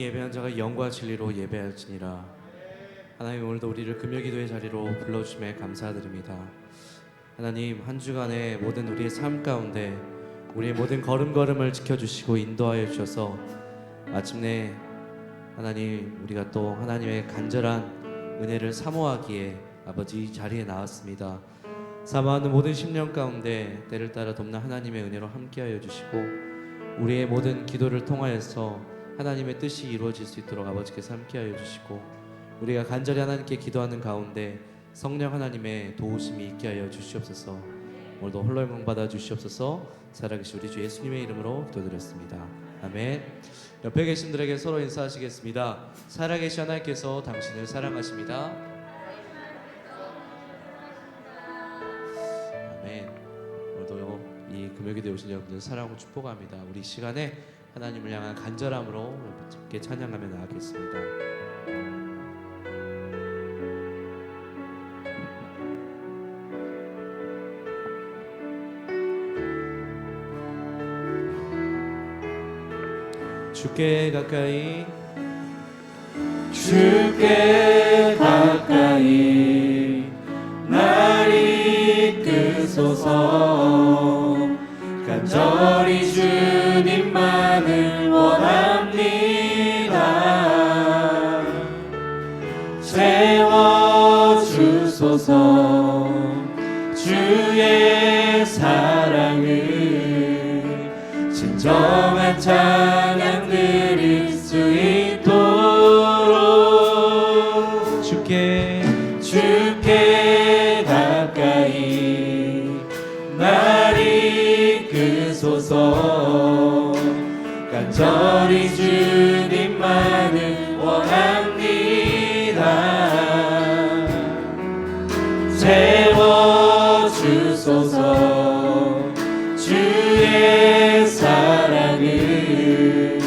예배한 자가 영과 진리로 예배할지니라. 하나님, 오늘도 우리를 금요기도의 자리로 불러주심에 감사드립니다. 하나님, 한 주간의 모든 우리의 삶 가운데 우리의 모든 걸음걸음을 지켜주시고 인도하여 주셔서 마침내 하나님, 우리가 또 하나님의 간절한 은혜를 사모하기에 아버지 이 자리에 나왔습니다. 사모하는 모든 심령 가운데 때를 따라 돕는 하나님의 은혜로 함께하여 주시고 우리의 모든 기도를 통하여서 하나님의 뜻이 이루어질 수 있도록 아버지께서 함께하여 주시고 우리가 간절히 하나님께 기도하는 가운데 성령 하나님의 도우심이 있게 하여 주시옵소서. 오늘도 홀로 영광 받아 주시옵소서. 살아계신 우리 주 예수님의 이름으로 기도드렸습니다. 아멘. 옆에 계신 분들에게 서로 인사하시겠습니다. 살아계신 하나님께서 당신을 사랑하십니다. 아멘. 오늘도 이 금요기도에 오신 여러분들 사랑하고 축복합니다. 우리 시간에 하나님을 향한 간절함으로 함께 찬양하며 나아가겠습니다. 주께 가까이, 주께 가까이 날 이끄소서. 간절히 주님만을 원합니다. 채워주소서. 주의 사랑을 진정한 찬양 드릴 수 있도록 주께 가까이 날 이끄소서. 간절히 주님만을 원합니다. 채워주소서. 주의 사랑을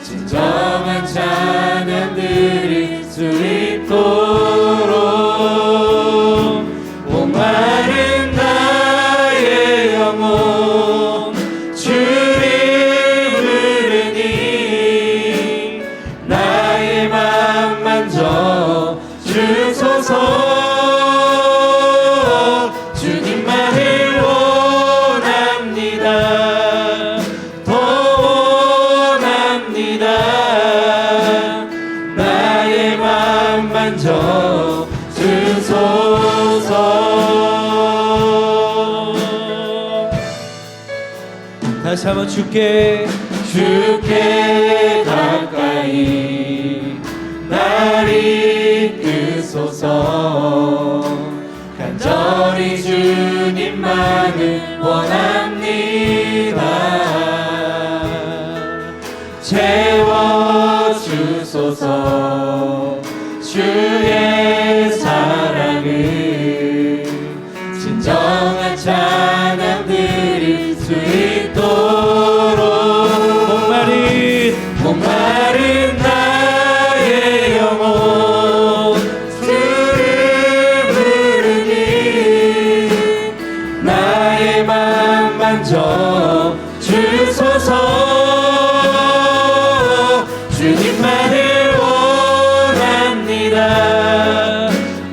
진정한 찬양 드릴 수 있도록 목마른 나의 영혼 주를 부르니 나의 맘 만져 주소서. 주님만을 원합니다. 더 원합니다. 나의 맘 만져 주소서. 다시 한번 주께 가까이 날 이끄소서. 간절히 주님만을 원합니다. 채워주소서. 주의 사랑을 진정한 찬양 드릴 수 있도록 목마른 나의 영혼 주를 부르니 나의 맘 만져 주소서. 주님만을 원합니다.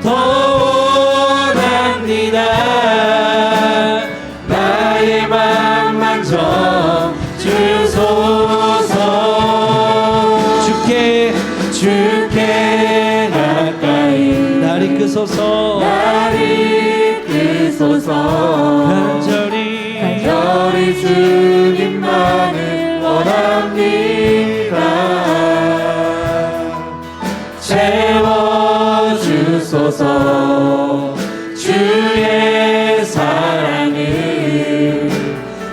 더 원합니다. 나의 맘 만져 주소서. 주께 가까이 날 이끄소서. 간절히 주님만을 원합니다. 채워주소서. 주의 사랑을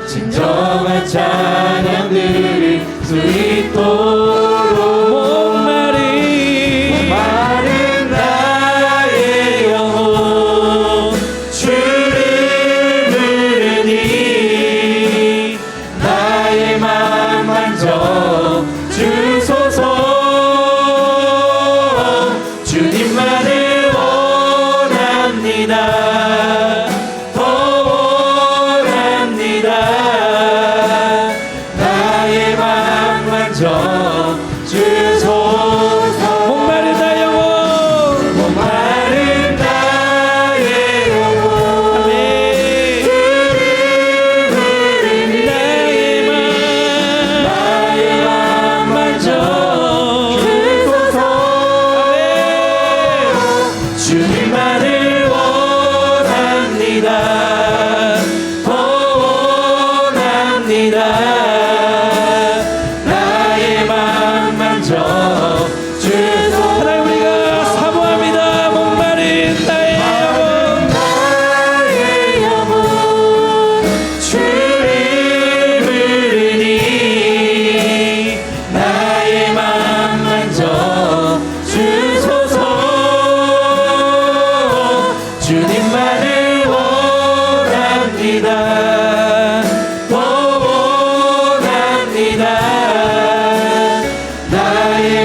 진정한 찬양 드릴 수 있도록 목마른 나의 영혼 주를 부르니 나의 맘 만져 주소서. 주님만을 원합니다.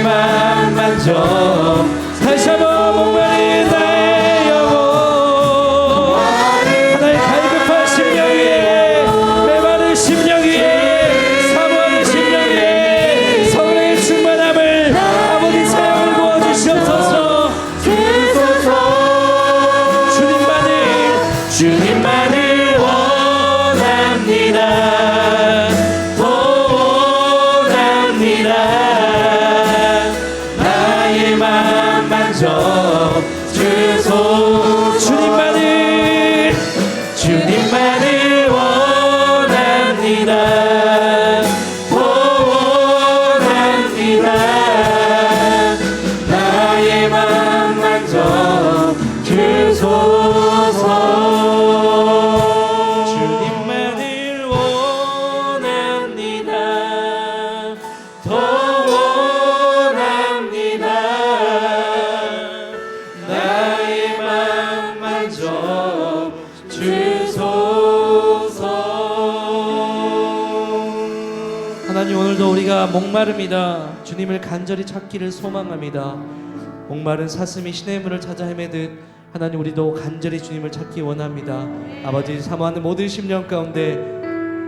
나의 맘 만져 다시 한번 목마른 나의 영혼 하나의 갈급한 심령 위에 메마른 심령 위에 사모하는 심령 위에 성령의 충만함을 아버지 사용을 부어주시옵소서. 주님만을 원합니다. 더 원합니다. 나의 맘 만져 주소. 주님만을 원합니다. 더 원합니다. 나의 맘 만져 주소서. 주님만을 원합니다. 더 원합니다. 나의 맘 만져 주소서. 하나님, 오늘도 우리가 목마릅니다. 주님을 간절히 찾기를 소망합니다. 목마른 사슴이 시냇물을 찾아 헤매듯 하나님, 우리도 간절히 주님을 찾기 원합니다. 아버지, 사모하는 모든 심령 가운데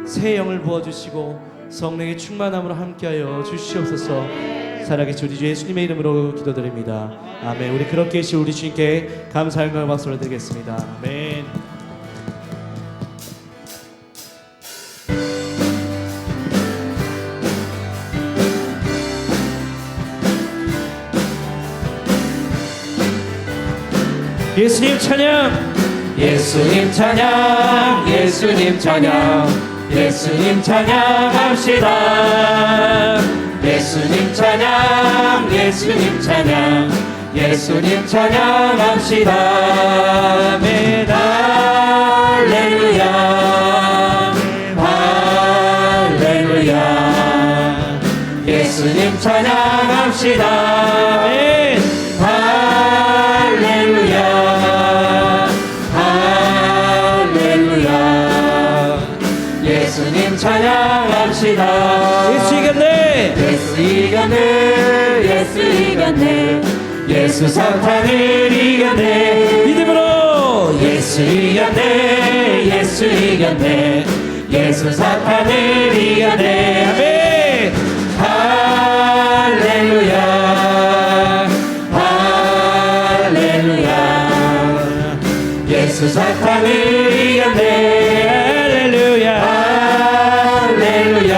새 영을 부어주시고 성령의 충만함으로 함께하여 주시옵소서. 살아계신 우리 주 예수님의 이름으로 기도드립니다. 아멘. 우리 그렇게 하신 우리 주님께 감사의 박수를 드리겠습니다. 아멘. 예수님 찬양. 예수님 찬양, 예수님 찬양, 예수님 찬양합시다. 예수님 찬양, 예수님 찬양, 예수님 찬양합시다. 아멘. 할렐루야, 할렐루야. 예수님 찬양합시다. 아멘. 할렐루야, 예수님 찬양합시다. 예수 이겼네. 예수 이겼네. 예수 이겼네. 예수 사탄을 이겼네. 믿음으로 예수 이겼네. 예수 이겼네. 예수 사탄을 이겼네. 아멘. 할렐루야, 할렐루야. 예수 사탄을 이겼네. 할렐루야, 할렐루야.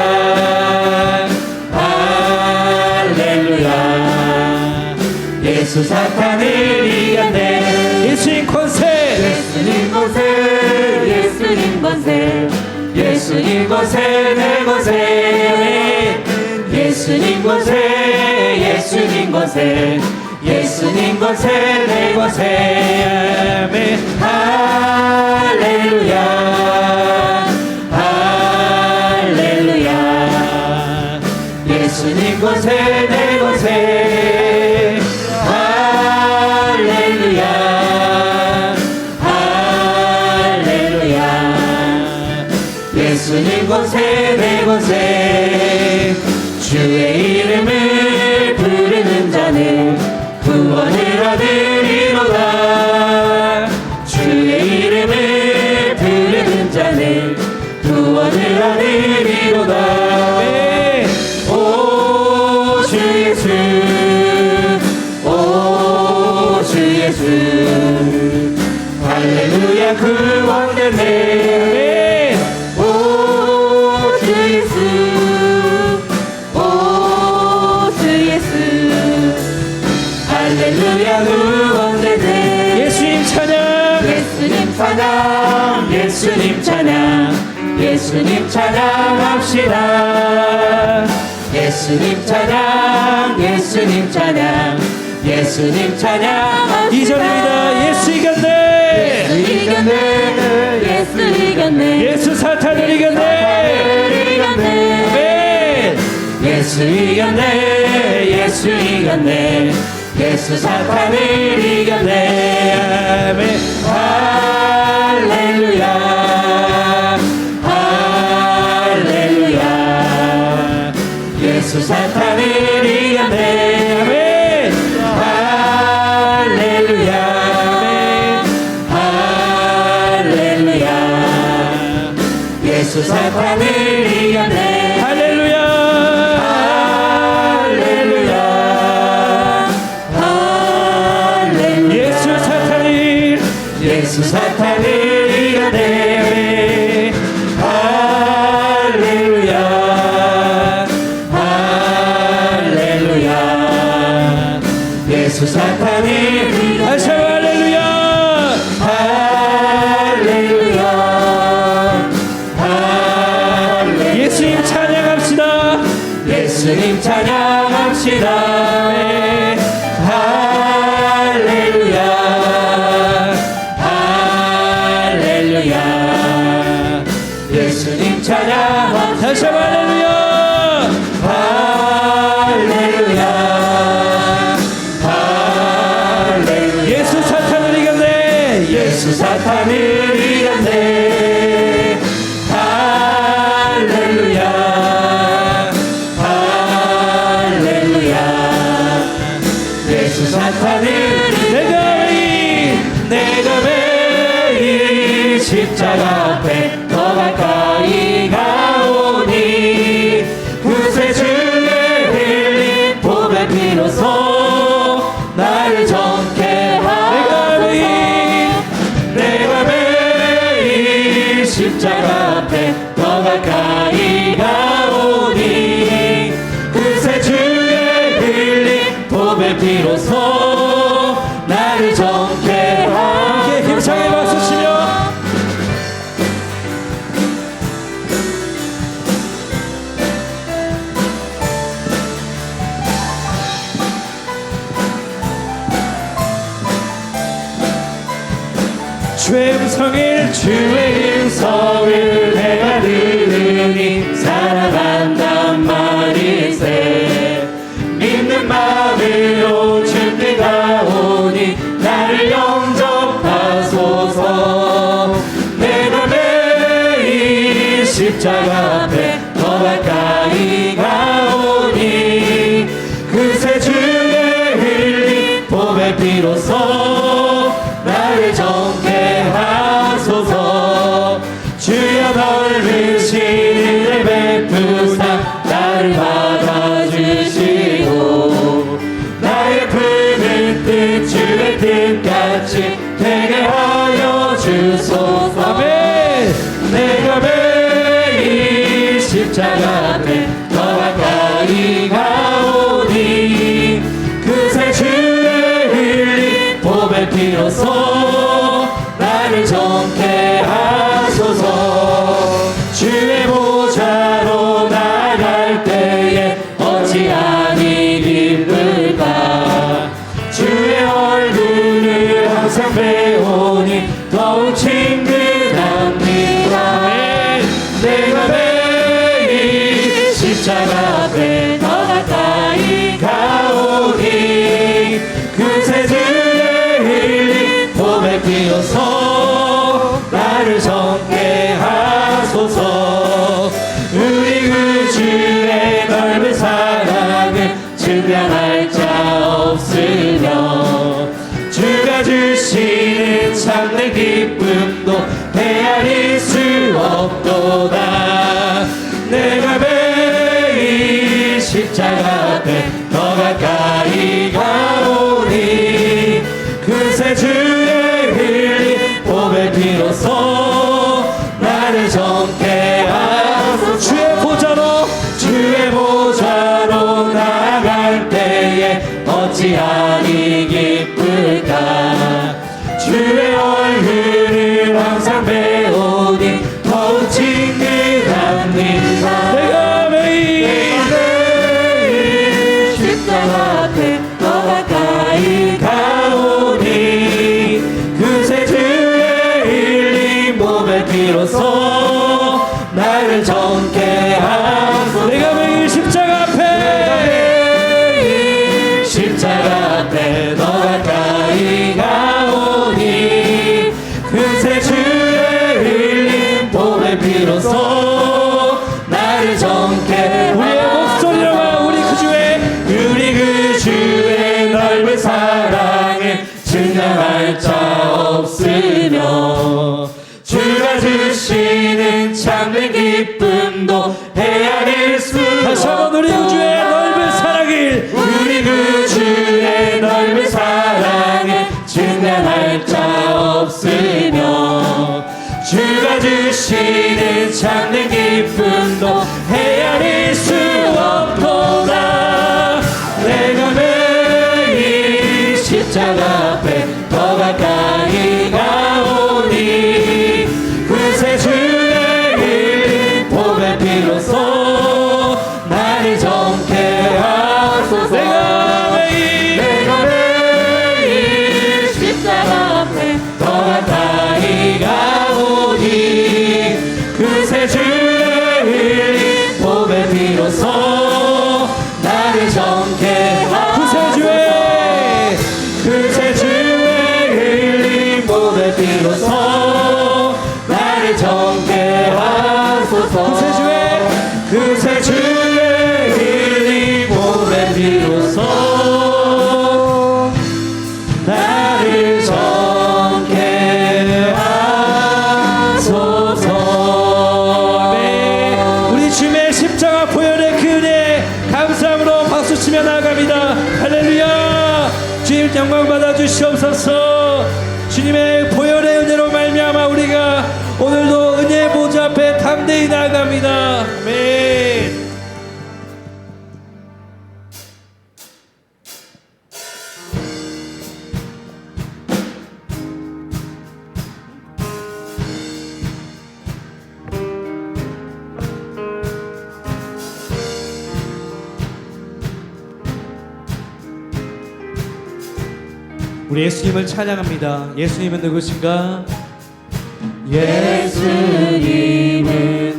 예수 사탄을 이겼네. 예수님 권세. 예수님 권세, 예수님 권세, 예수님 권세 내 권세. 예수님 권세, 예수님 권세, 예수님 권세 내 권세. 아멘. 할렐루야, 할렐루야. 예수님 권세 내 권세. 할렐루야, 할렐루야. 예수님 권세 내 권세. 주의 이름을 부르는 자는 구원을 얻으리로다. 주의 이름을 부르는 자는 구원을 얻으리로다. 아멘. 오 주 예수, 오 주 예수. 할렐루야, 구원되네. 오 주 예수, 오 주 예수. 할렐루야, 구원되네. 예수님 찬양. 예수님 찬양, 예수님 찬양, 예수님 찬양합시다. 예수님 찬양, 예수님 찬양, 예수님 찬양합시다. 2절입니다. 예수 이겼네. 예수 이겼네. 예수 이겼네. 예수 사탄을 이겼네. 이겼네. 아멘. 예수 이겼네. 예수 이겼네. 예수 사탄을 이겼네. 아멘. 할렐루야, 할렐루야. 예수 사탄을 이겼네. 예수 사탄을 다시 한번 할렐루야. 할렐루야 할렐루야 예수님 찬양합시다. 예수님 찬양합시다 네. 할렐루야 할렐루야 예수님 찬양합시다 다시 한번 할렐루야. 할렐루야 할렐루야 예수 사탄을 이겼네. 예수 사탄을 이겼네 할렐루야 할렐루야 예수 사탄을 내가 매일 십자가 앞에 더 가까이 가오니 그새 주의 흘린 보배 피로써 나를 정케 하소서 내가 매일 십자가 앞에 더 가까이 가오니 그새 주의 흘린 보배 피로써 나를 정케 하소서 힘차게 박수 치며 주의 음성을 주의 음성을 내가 들으니 살아간단 말일세 믿는 마음으로 주께 가오니 나를 영접하소서 내가 매일 십자가 앞에 더 가까이 가오니 그새 주의 흘린 보배 피로써 나를 정케 하소서 주여 넓으신 은혜 베푸사 나를 받아주시고 나의 푸른 뜻 주의 뜻같이 되게 하여 주소서 아멘. 내가 매일 십자가 앞에 더 가까이 가오니 그새 주의 흘린 보배 피로써 나를 정케 하소서 주의 보좌로 나갈 때에 어찌하니 기쁠까 주의 얼굴을 항상 배우니 더욱 친근합니다 내가 매일 십자가 앞에 더 가까이 가오니 그새 주의 흘린 보배 피어서 나를 정케 하소서 우리 그 주의 넓은 사랑을 증명할 자 없으며 주가 주시는 참된 기쁨도 헤아릴 수 없도다 내가 매일 십자가 앞에 더 가까이 가오니 그새 주의 흘린 보배 피로써 나를 정케 하소서 주의 보좌로 나갈 때에 어찌하니 기쁠까 주의 얼굴을 항상 배우니 더욱 친근합니다 내가 매일 십자가 앞에 더 가까이 가오니 그새 주의 흘린 보배 피로써 나를 정케 하소서 내가 매일 십자가 앞에 십자가 앞에 더 가까이 가오니 그새 주의 흘린 보배 피로써 나를 정케 우리의 목소리로만 우리 그 주의 넓은 사랑을 증명할 자 없으며 주가 주시는 참된 기쁨도 헤아릴 수 다시 한번 우리 구주의 넓은 사랑을 우리 그 주의 넓은 사랑을 증명할 자 없으며 주가 주시는 참된 기쁨도 헤아릴 수 없도다 내가 매일 십자가 앞에 더 가까이 가오니 그새 주의 흘린 보배 피로써 나를 정케 하소서. 내가 매일 십자가 앞에 더 가까이 가오니 그새 주의 흘린 보배 피로써 나를 정케 하소서. 그새 주의 흘린 보배 피로써 나를 정케 하소서. 그새 주의 흘린 보배 피로써 나를 정케 하소서. 네, 우리 주님의 십자가 보혈의 그 은혜 감사함으로 박수치며 나아갑니다. 할렐루야. 주님 영광 받아 주시옵소서. 주님의 보혈의 은혜로 말미암아 우리가 오늘도 은혜의 보좌 앞에 담대히 나아갑니다. 아멘. 우리 예수님을 찬양합니다. 예수님은 누구신가? 예수님은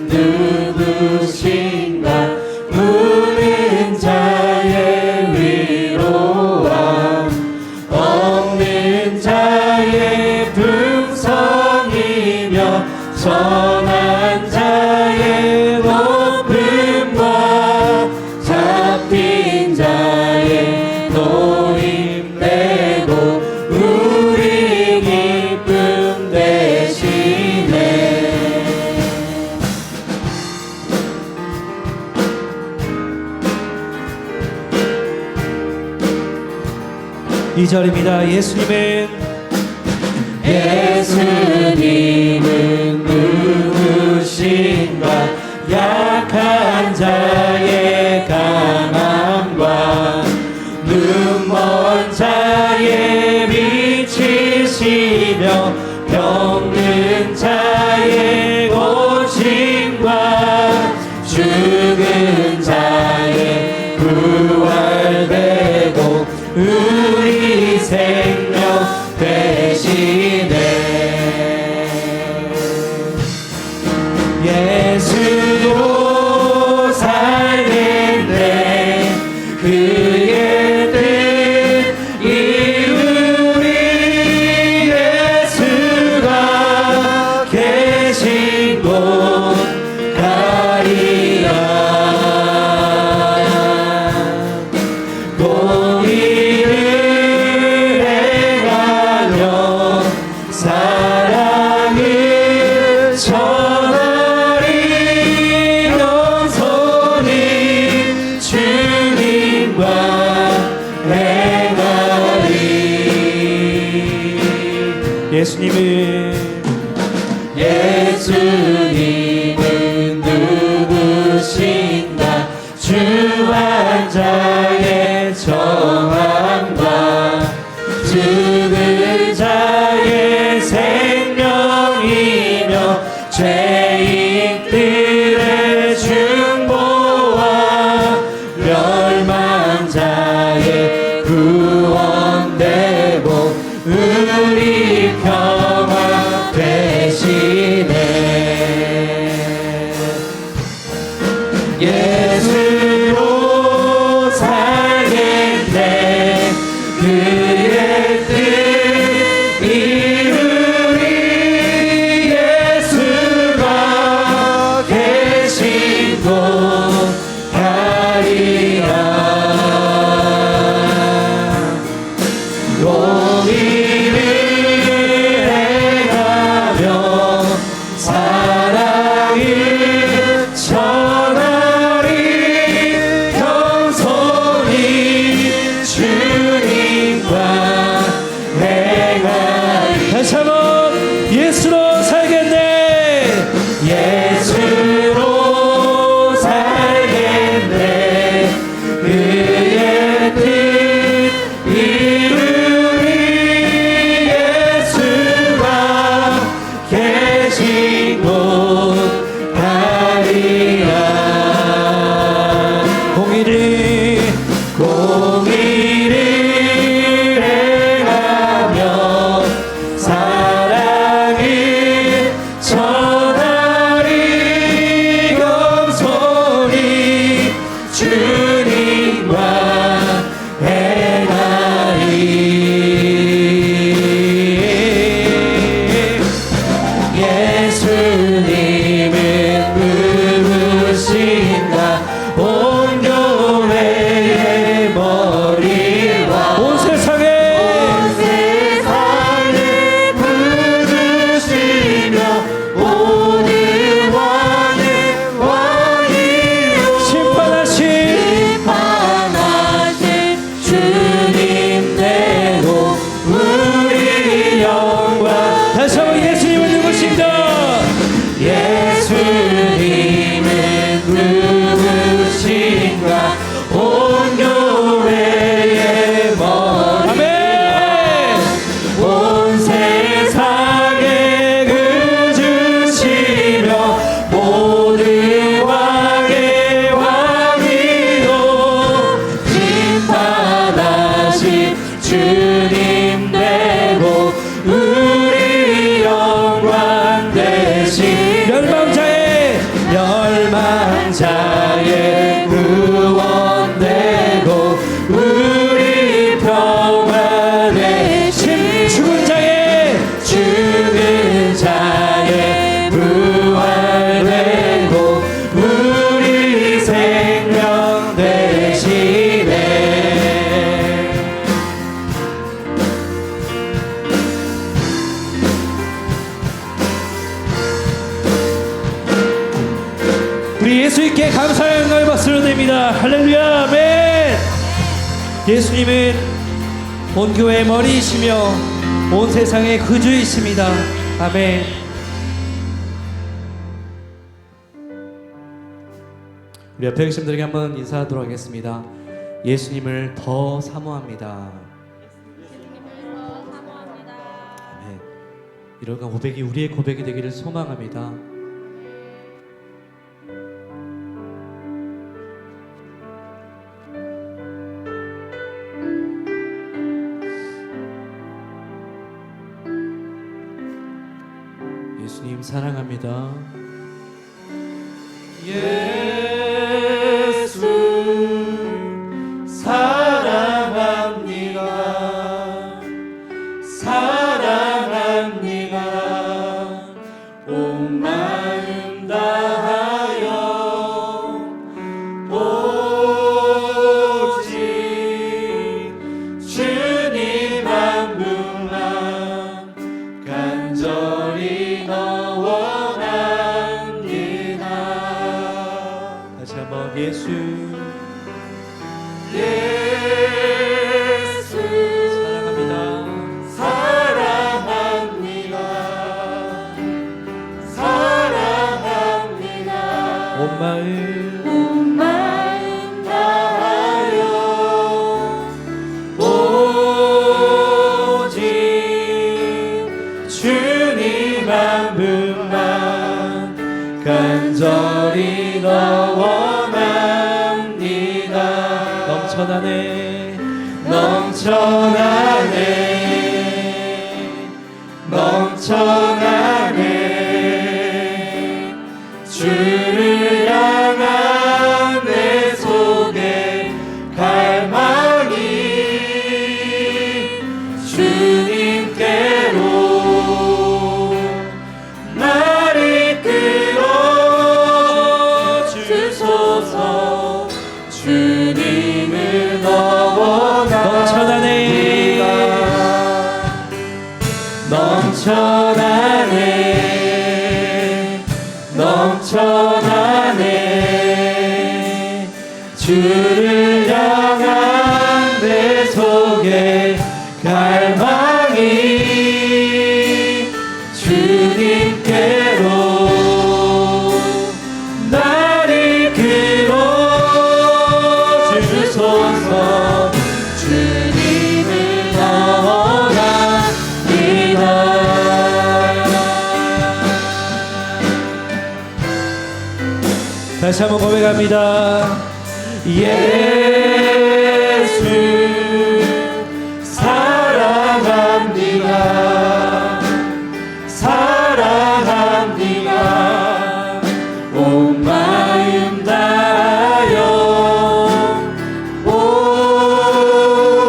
누구신가? 우는 자의 위로와 없는 자의 풍성이며 선한 자의 높음과 잡힌 자의 노임되고 우리 기쁨 되시네. 2절입니다. 예수님은 누구신가? 약한 자의 강함과 눈먼 자의 빛이시며 병든 자의 고침과 죽은 자의 부활되고 우리 생명 되시네. 예수도 살겠네. 그의 뜻 이루리. 예수가 계신 곳 가리라. 공의를 행하며 사랑을 전하리. 겸손히 주님과 행하리. 예수님은 누구신가? 주한 자의 정함과 죽은 자의 생명이며 죄인들의 중보와 멸망 자의 구원되고 우리 평화 되시네. 예수로 살겠네. 그의 뜻 이루리. 예수가 계신 곳 가리라. 공의를 행하며 사랑을 전하리. 겸손히 주님과 되신 주님 되고 우리 영광 되신 멸망자의 구원 되고 우리 평화 되신 죽은 자의 부활 되고 우리 생명 되시네. 우리 예수님께 감사의 영광을 박수로 드립니다. 할렐루야. 아멘. 예수님은 온 교회의 머리이시며 온 세상의 구주이십니다. 아멘. 우리 옆에 계신 분들에게 한번 인사하도록 하겠습니다. 예수님을 더 사모합니다. 아멘. 이런 고백이 우리의 고백이 되기를 소망합니다. 예수님 사랑합니다. 예수 사랑합니다. 사랑합니다. 온 마음 다하여 오직 주님 한 분만 간절히 원합니다. 다시 한번 예수 사랑합니다. 사랑합니다. 사랑합니다. 온 마음 온 마음 다하여 오직 주님 한 분만 간절히 원합니다. 넘쳐나네 넘쳐나네 넘쳐나네 주를 향한 내 속에 갈망이 주님께로 나를 끌어 주소서. 주님을 더 원합니다. 넘쳐나네 넘쳐나네 주를 향한 내 속에 갈망이 주님께로 나를 끌어 주소서. 주님을 더 원합니다. 다시 한번 고백합니다. 예수 사랑합니다. 사랑합니다. 온 마음 다하여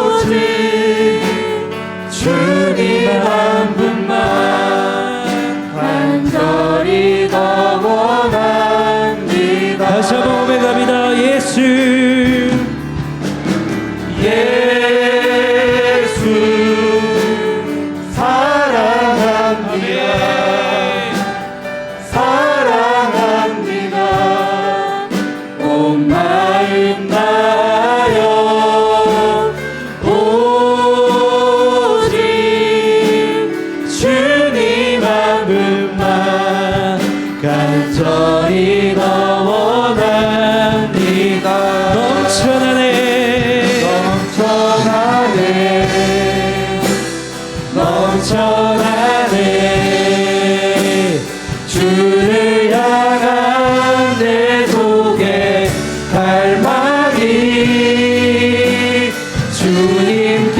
오직 주님 한 분만 간절히 더 원합니다. 다시 한번 고백합니다. 예수 예수 사랑합니다. 사랑합니다. 온 마음 다하여 오직 주님 한 분만 간절히 더 원합니다. 넘쳐나네 넘쳐나네 주를 향한 내 속에 갈망이 주님께로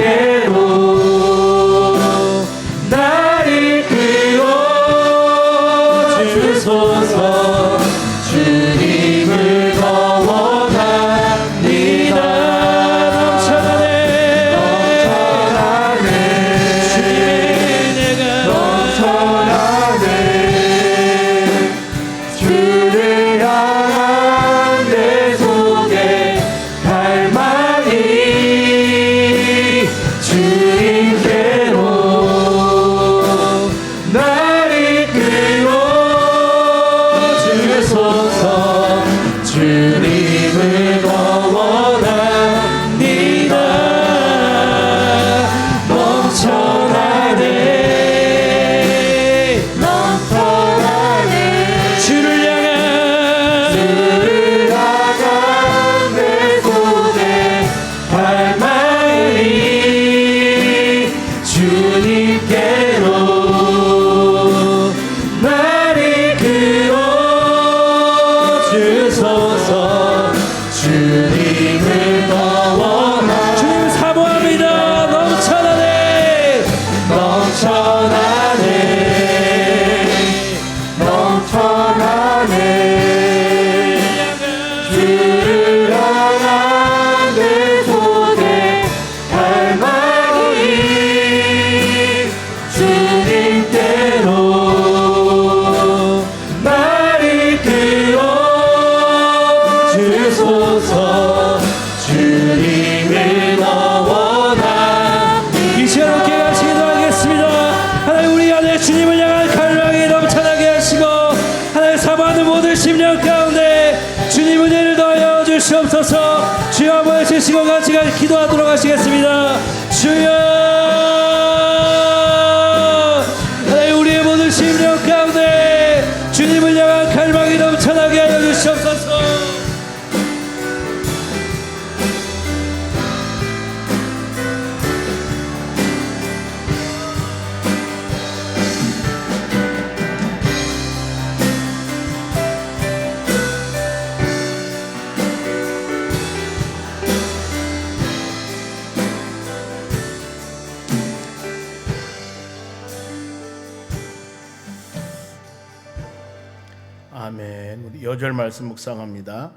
아멘. 우리 여절 말씀 묵상합니다.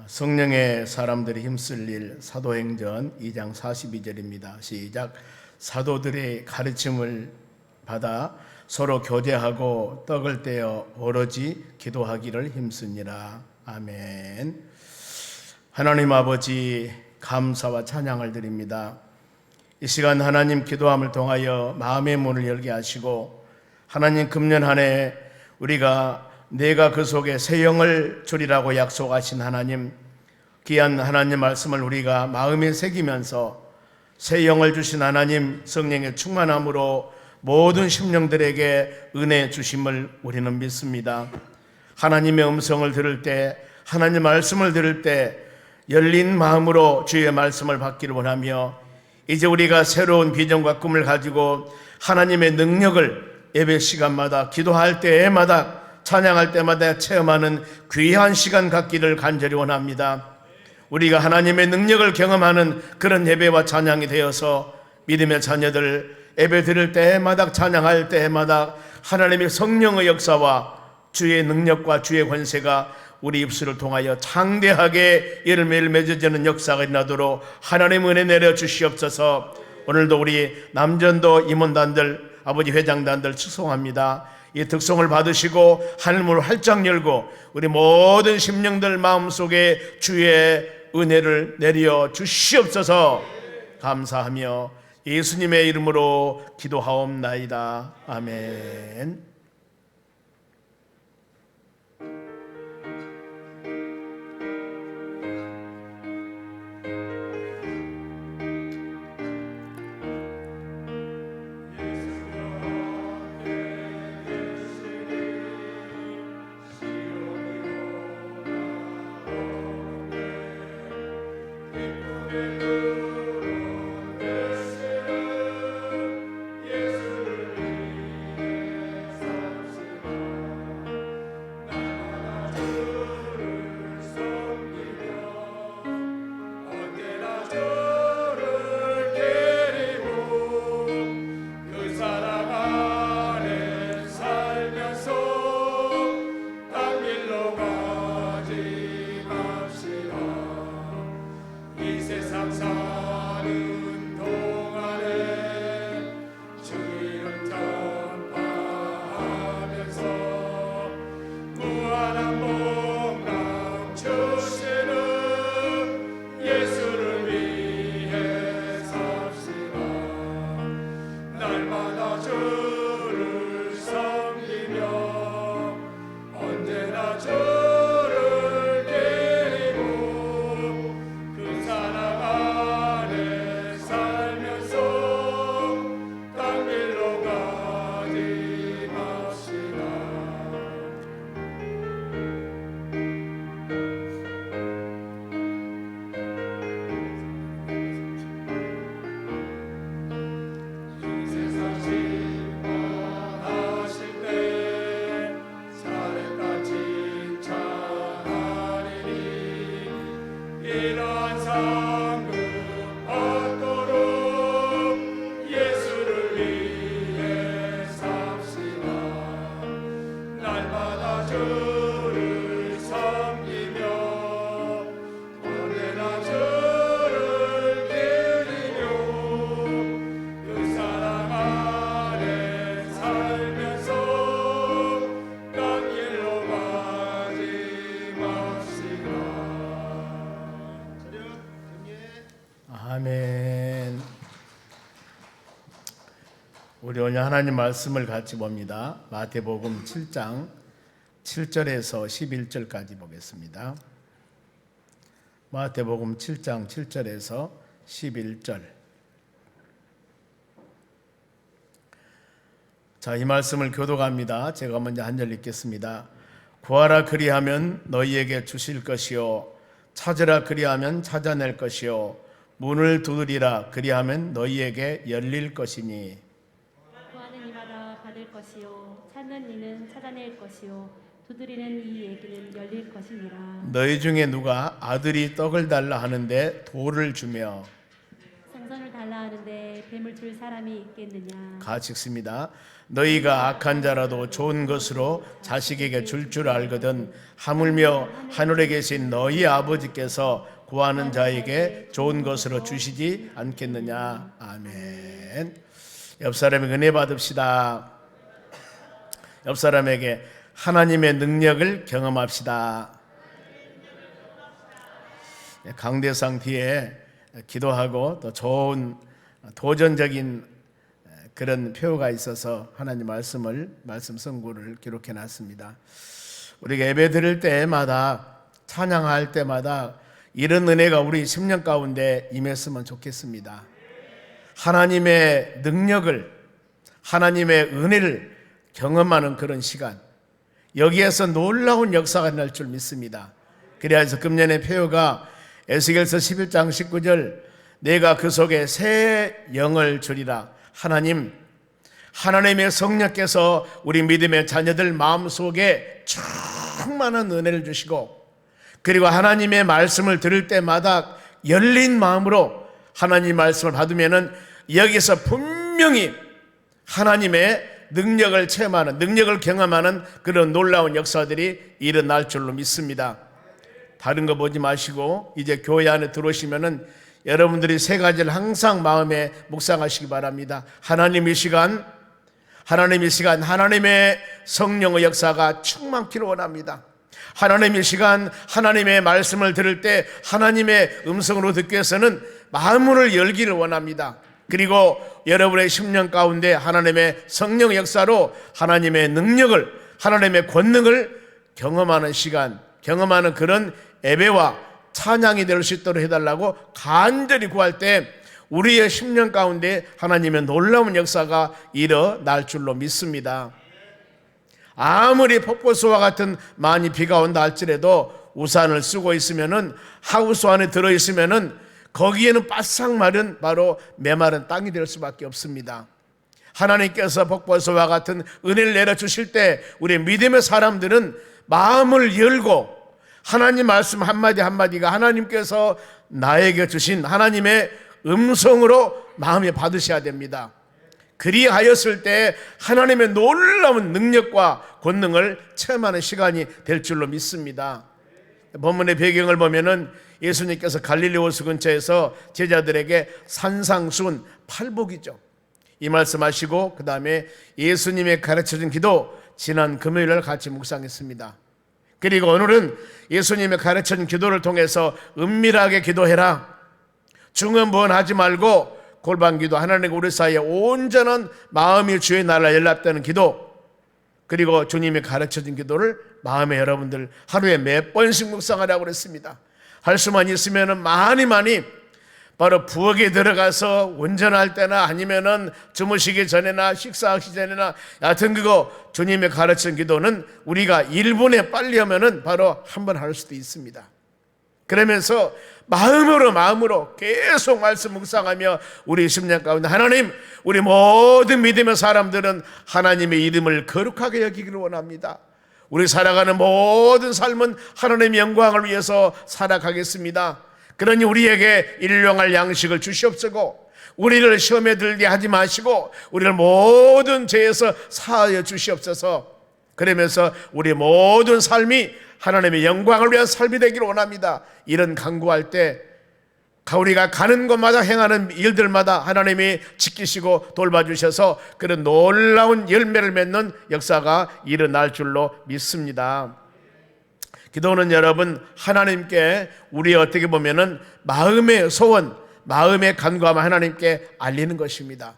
성령의 사람들이 힘쓸 일 사도행전 2장 42절입니다. 시작. 사도들의 가르침을 받아 서로 교제하고 떡을 떼어 오로지 기도하기를 힘쓰니라. 아멘. 하나님 아버지 감사와 찬양을 드립니다. 이 시간 하나님 기도함을 통하여 마음의 문을 열게 하시고 하나님 금년 한 해 우리가 내가 그 속에 새 영을 주리라고 약속하신 하나님, 귀한 하나님 말씀을 우리가 마음에 새기면서 새 영을 주신 하나님 성령의 충만함으로 모든 심령들에게 은혜 주심을 우리는 믿습니다. 하나님의 음성을 들을 때, 하나님 말씀을 들을 때 열린 마음으로 주의 말씀을 받기를 원하며, 이제 우리가 새로운 비전과 꿈을 가지고 하나님의 능력을 예배 시간마다, 기도할 때마다, 찬양할 때마다 체험하는 귀한 시간 갖기를 간절히 원합니다. 우리가 하나님의 능력을 경험하는 그런 예배와 찬양이 되어서 믿음의 자녀들 예배 드릴 때마다, 찬양할 때마다 하나님의 성령의 역사와 주의 능력과 주의 권세가 우리 입술을 통하여 장대하게 열매를 맺어지는 역사가 일어나도록 하나님 은혜 내려 주시옵소서. 오늘도 우리 남전도 임원단들, 아버지 회장단들 축송합니다. 이 특송을 받으시고 하늘문을 활짝 열고 우리 모든 심령들 마음속에 주의 은혜를 내려 주시옵소서. 감사하며 예수님의 이름으로 기도하옵나이다. 아멘. 아멘. 우리 오늘 하나님 말씀을 같이 봅니다. 마태복음 7장 7절에서 11절까지 보겠습니다. 마태복음 7장 7절에서 11절. 자, 이 말씀을 교독합니다. 제가 먼저 한 절 읽겠습니다. 구하라 그리하면 너희에게 주실 것이요, 찾으라 그리하면 찾아낼 것이요, 문을 두드리라 그리하면 너희에게 열릴 것이니. 구하는 이마다 받을 것이요, 찾는 이는 찾아낼 것이요, 두드리는 이에게는 열릴 것이니라. 너희 중에 누가 아들이 떡을 달라 하는데 돌을 주며 생선을 달라 하는데 뱀을 줄 사람이 있겠느냐. 같이 읽습니다. 너희가 악한 자라도 좋은 것으로 자식에게 줄 줄 알거든 하물며 하늘에 계신 너희 아버지께서 구하는 자에게 좋은 것으로 주시지 않겠느냐. 아멘. 옆 사람에게 은혜 받읍시다. 옆 사람에게 하나님의 능력을 경험합시다. 강대상 뒤에 기도하고 또 좋은 도전적인 그런 표가 있어서 하나님 말씀 선구를 기록해 놨습니다. 우리가 예배 드릴 때마다 찬양할 때마다 이런 은혜가 우리 10년 가운데 임했으면 좋겠습니다. 하나님의 능력을, 하나님의 은혜를 경험하는 그런 시간, 여기에서 놀라운 역사가 날 줄 믿습니다. 그래서 금년의 표가 에스겔서 11장 19절 내가 그 속에 새 영을 주리라. 하나님의 성령께서 우리 믿음의 자녀들 마음속에 충만한 은혜를 주시고, 그리고 하나님의 말씀을 들을 때마다 열린 마음으로 하나님 말씀을 받으면은 여기서 분명히 하나님의 능력을 체험하는, 능력을 경험하는 그런 놀라운 역사들이 일어날 줄로 믿습니다. 다른 거 보지 마시고 이제 교회 안에 들어오시면은 여러분들이 세 가지를 항상 마음에 묵상하시기 바랍니다. 하나님 이 시간 하나님의 성령의 역사가 충만키를 원합니다. 하나님 이 시간 하나님의 말씀을 들을 때 하나님의 음성으로 듣기 위해서는 마음을 열기를 원합니다. 그리고 여러분의 10년 가운데 하나님의 성령 역사로 하나님의 능력을, 하나님의 권능을 경험하는 시간, 경험하는 그런 예배와 찬양이 될 수 있도록 해달라고 간절히 구할 때 우리의 10년 가운데 하나님의 놀라운 역사가 일어날 줄로 믿습니다. 아무리 폭포수와 같은 많이 비가 온다 할지라도 우산을 쓰고 있으면은, 하우스 안에 들어있으면은 거기에는 바싹 마른 바로 메마른 땅이 될 수밖에 없습니다. 하나님께서 폭포수와 같은 은혜를 내려주실 때 우리 믿음의 사람들은 마음을 열고 하나님 말씀 한마디 한마디가 하나님께서 나에게 주신 하나님의 음성으로 마음에 받으셔야 됩니다. 그리하였을 때 하나님의 놀라운 능력과 권능을 체험하는 시간이 될 줄로 믿습니다. 본문의 배경을 보면은 예수님께서 갈릴리 호수 근처에서 제자들에게 산상수훈 팔복이죠. 이 말씀하시고 그 다음에 예수님의 가르쳐준 기도 지난 금요일을 같이 묵상했습니다. 그리고 오늘은 예수님의 가르쳐준 기도를 통해서 은밀하게 기도해라, 중언부언하지 말고 골방기도, 하나님과 우리 사이에 온전한 마음이 주의 나라에 연락되는 기도, 그리고 주님이 가르쳐준 기도를 마음에 여러분들 하루에 몇 번씩 묵상하라고 그랬습니다. 할 수만 있으면 많이 바로 부엌에 들어가서 운전할 때나 아니면은 주무시기 전에나 식사하기 전에나 여하튼 그거 주님의 가르친 기도는 우리가 1분에 빨리 하면은 바로 한 번 할 수도 있습니다. 그러면서 마음으로 계속 말씀 묵상하며 우리 10년 가운데 하나님, 우리 모든 믿음의 사람들은 하나님의 이름을 거룩하게 여기기를 원합니다. 우리 살아가는 모든 삶은 하나님의 영광을 위해서 살아가겠습니다. 그러니 우리에게 일용할 양식을 주시옵소서. 우리를 시험에 들게 하지 마시고 우리를 모든 죄에서 사하여 주시옵소서. 그러면서 우리 모든 삶이 하나님의 영광을 위한 삶이 되기를 원합니다. 이런 간구할 때 우리가 가는 곳마다 행하는 일들마다 하나님이 지키시고 돌봐주셔서 그런 놀라운 열매를 맺는 역사가 일어날 줄로 믿습니다. 기도는 여러분 하나님께 우리 어떻게 보면은 마음의 소원, 마음의 간구함을 하나님께 알리는 것입니다.